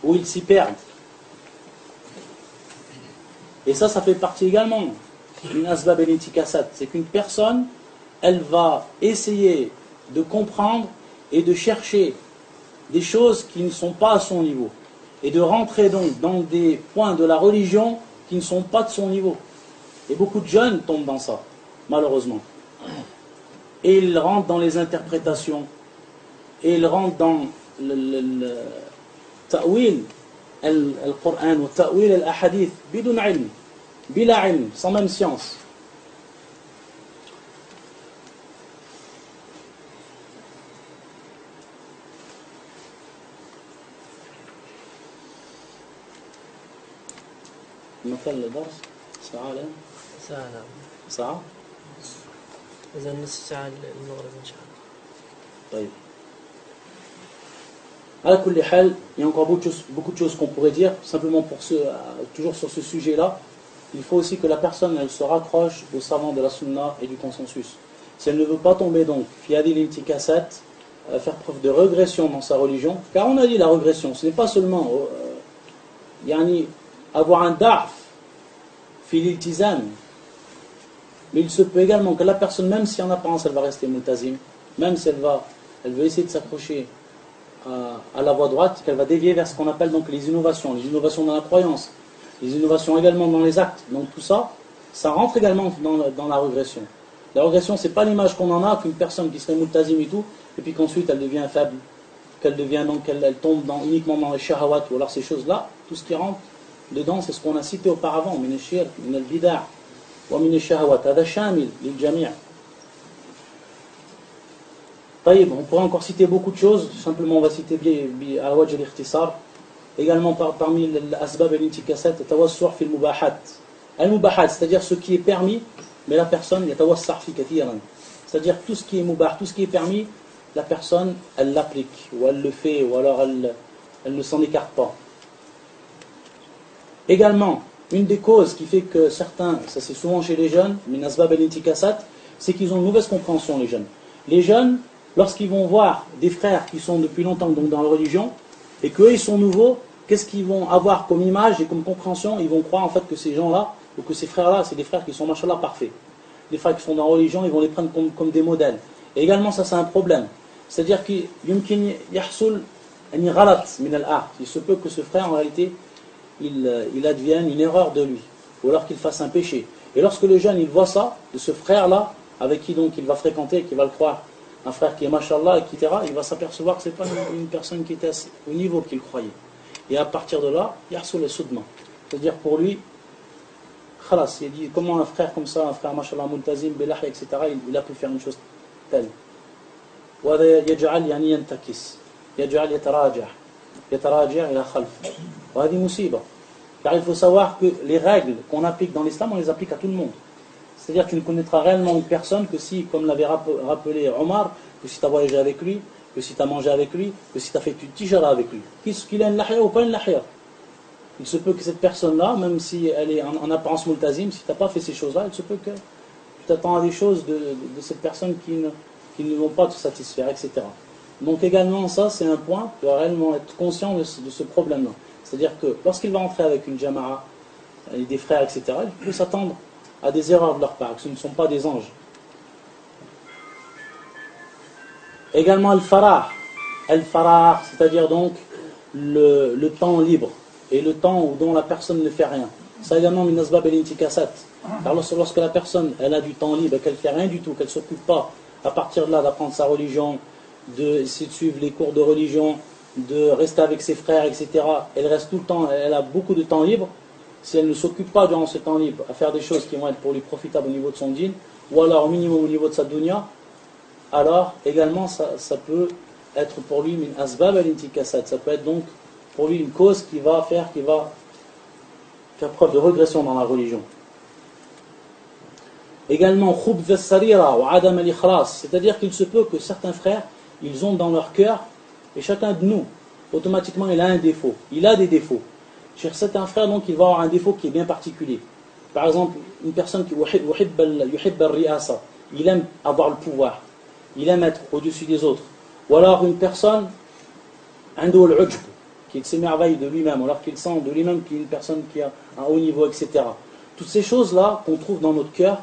où ils s'y perdent. Et ça fait partie également d'une asbab al-intikasat. C'est qu'une personne, elle va essayer de comprendre et de chercher des choses qui ne sont pas à son niveau. Et de rentrer donc dans des points de la religion qui ne sont pas de son niveau. Et beaucoup de jeunes tombent dans ça, malheureusement. Et ils rentrent dans les interprétations. Et ils rentrent dans le ta'wil al-Qur'an ou ta'wil al-ahadith bidun ilm, bila ilm, sans même science. مثل الدرس ساعة الآن؟ ساعة نعم. ساعة؟ إذا نصف ساعة المغرب إن شاء الله. طيب. À kulli hal, il y a encore beaucoup de choses qu'on pourrait dire, simplement toujours sur ce sujet-là. Il faut aussi que la personne elle se raccroche aux savants de la sunna et du consensus. Si elle ne veut pas tomber donc, fiadi l'intikasat, faire preuve de régression dans sa religion, car on a dit la régression, ce n'est pas seulement avoir un da'f fil iltizam, mais il se peut également que la personne, même si en apparence elle va rester multazim, même si elle veut essayer de s'accrocher à la voie droite, qu'elle va dévier vers ce qu'on appelle donc les innovations dans la croyance, les innovations également dans les actes. Donc tout ça, ça rentre également dans la régression. La régression, c'est pas l'image qu'on en a, qu'une personne qui serait multazim et tout, et puis qu'ensuite elle devient faible, qu'elle devient donc, elle tombe uniquement dans les shahawat, ou alors ces choses-là, tout ce qui rentre dedans, c'est ce qu'on a cité auparavant, min al-shirk, min al-bida' wa min al-shahawat, hada shamil lil jami'. On pourrait encore citer beaucoup de choses, simplement on va citer à wajh al-ikhtisar. Également parmi l'asbab al-intikasat, tawassu' fi al-mubahat. Al-mubahat, c'est-à-dire ce qui est permis, mais la personne, yatawassu' fi kathiran. C'est-à-dire tout ce qui est mubah, tout ce qui est permis, la personne, elle l'applique, ou elle le fait, ou alors elle ne s'en écarte pas. Également, une des causes qui fait que certains, ça c'est souvent chez les jeunes, min asbab al-intikasat, c'est qu'ils ont une mauvaise compréhension, les jeunes. Les jeunes, lorsqu'ils vont voir des frères qui sont depuis longtemps donc dans la religion, et qu'eux ils sont nouveaux, qu'est-ce qu'ils vont avoir comme image et comme compréhension? Ils vont croire en fait que ces gens-là, ou que ces frères-là, c'est des frères qui sont machallah parfaits. Les frères qui sont dans la religion, ils vont les prendre comme des modèles. Et également ça c'est un problème. C'est-à-dire qu'il yahsul ghalat min al-art. Il se peut que ce frère en réalité, il advienne une erreur de lui, ou alors qu'il fasse un péché. Et lorsque le jeune il voit ça, de ce frère-là, avec qui donc il va fréquenter, qui va le croire, un frère qui est mashallah, etc., il va s'apercevoir que ce n'est pas une personne qui était au niveau qu'il croyait. Et à partir de là, yahsul al-sudma. C'est-à-dire pour lui, khalas, il dit comment un frère comme ça, un frère mashallah multazim, belah, etc., il a pu faire une chose telle. يجعل يعني ينتكس يجعل يتراجع إلى خلف وهذه مصيبة. Car il faut savoir que les règles qu'on applique dans l'islam, on les applique à tout le monde. C'est-à-dire que tu ne connaîtras réellement une personne que si, comme l'avait rappelé Omar, que si tu as voyagé avec lui, que si tu as mangé avec lui, que si tu as fait une tijara avec lui. Qu'il a une lahia ou pas une lahia. Il se peut que cette personne-là, même si elle est en apparence multazim, si tu n'as pas fait ces choses-là, il se peut que tu t'attends à des choses de cette personne qui ne vont pas te satisfaire, etc. Donc également ça, c'est un point, tu dois réellement être conscient de ce problème-là. C'est-à-dire que lorsqu'il va entrer avec une jama'a, et des frères, etc., il peut s'attendre à des erreurs de leur part, que ce ne sont pas des anges. Également al-farah, c'est-à-dire donc le temps libre, et le temps dont la personne ne fait rien. Ça également min asbab al-intikasat. Car lorsque la personne elle a du temps libre et qu'elle ne fait rien du tout, qu'elle ne s'occupe pas à partir de là d'apprendre sa religion, de suivre les cours de religion, de rester avec ses frères, etc. Elle reste tout le temps, elle a beaucoup de temps libre. Si elle ne s'occupe pas durant ce temps libre à faire des choses qui vont être pour lui profitables au niveau de son dîn, ou alors au minimum au niveau de sa dunya, alors également ça peut être pour lui min asbab al-intikasat. Ça peut être donc pour lui une cause qui va faire preuve de régression dans la religion. Également, khubth as-sarira wa adam al-ikhlas, c'est-à-dire qu'il se peut que certains frères, ils ont dans leur cœur, et chacun de nous, automatiquement, il a un défaut. Il a des défauts. Chez certains frères, donc, il va avoir un défaut qui est bien particulier. Par exemple, une personne qui yuhib al-ri'asa, il aime avoir le pouvoir, il aime être au-dessus des autres. Ou alors une personne, عنده العجب, qui s'émerveille de lui-même, alors qu'il sent de lui-même qu'il est une personne qui a un haut niveau, etc. Toutes ces choses-là qu'on trouve dans notre cœur,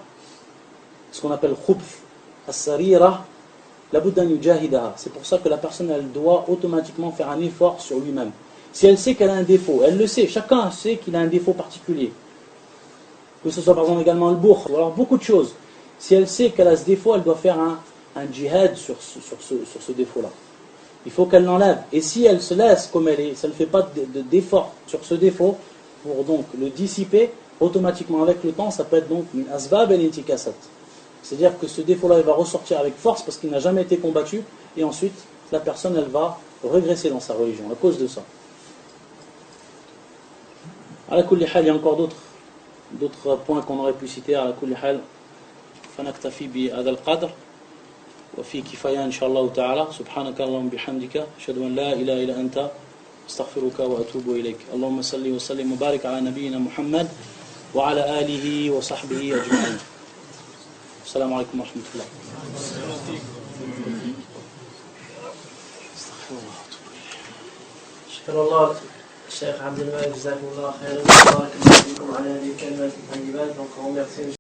ce qu'on appelle khubth as-sarira, la buddan yujahidaha. C'est pour ça que la personne elle doit automatiquement faire un effort sur lui-même. Si elle sait qu'elle a un défaut, elle le sait, chacun sait qu'il a un défaut particulier. Que ce soit par exemple également le bourg, ou alors beaucoup de choses. Si elle sait qu'elle a ce défaut, elle doit faire un djihad sur ce défaut-là. Il faut qu'elle l'enlève. Et si elle se laisse comme elle est, si elle ne fait pas d'effort sur ce défaut, pour donc le dissiper, automatiquement avec le temps, ça peut être donc une asbab al-intikasat. C'est-à-dire que ce défaut-là, il va ressortir avec force parce qu'il n'a jamais été combattu, et ensuite, la personne, elle va régresser dans sa religion, à cause de ça. À la kulli hal, il y a encore d'autres points qu'on aurait pu citer. À la kulli hal, fanaktafi bi hadha al-qadr, wa fi kifaya inshallah ta'ala, subhanaka Allahumma bihamdika, ashhadu an la ilaha illa anta, astaghfiruka wa atubu ilayk. Allahumma salli wa sallim wa barik ala nabiyyina Muhammad wa ala alihi wa sahbihi ajma'in. السلام عليكم ورحمة الله. شكرا الله الشيخ عبد الملك جزاكم الله خيرا. بارك الله فيكم على هذه الكلمات الطيبات. Donc on remercie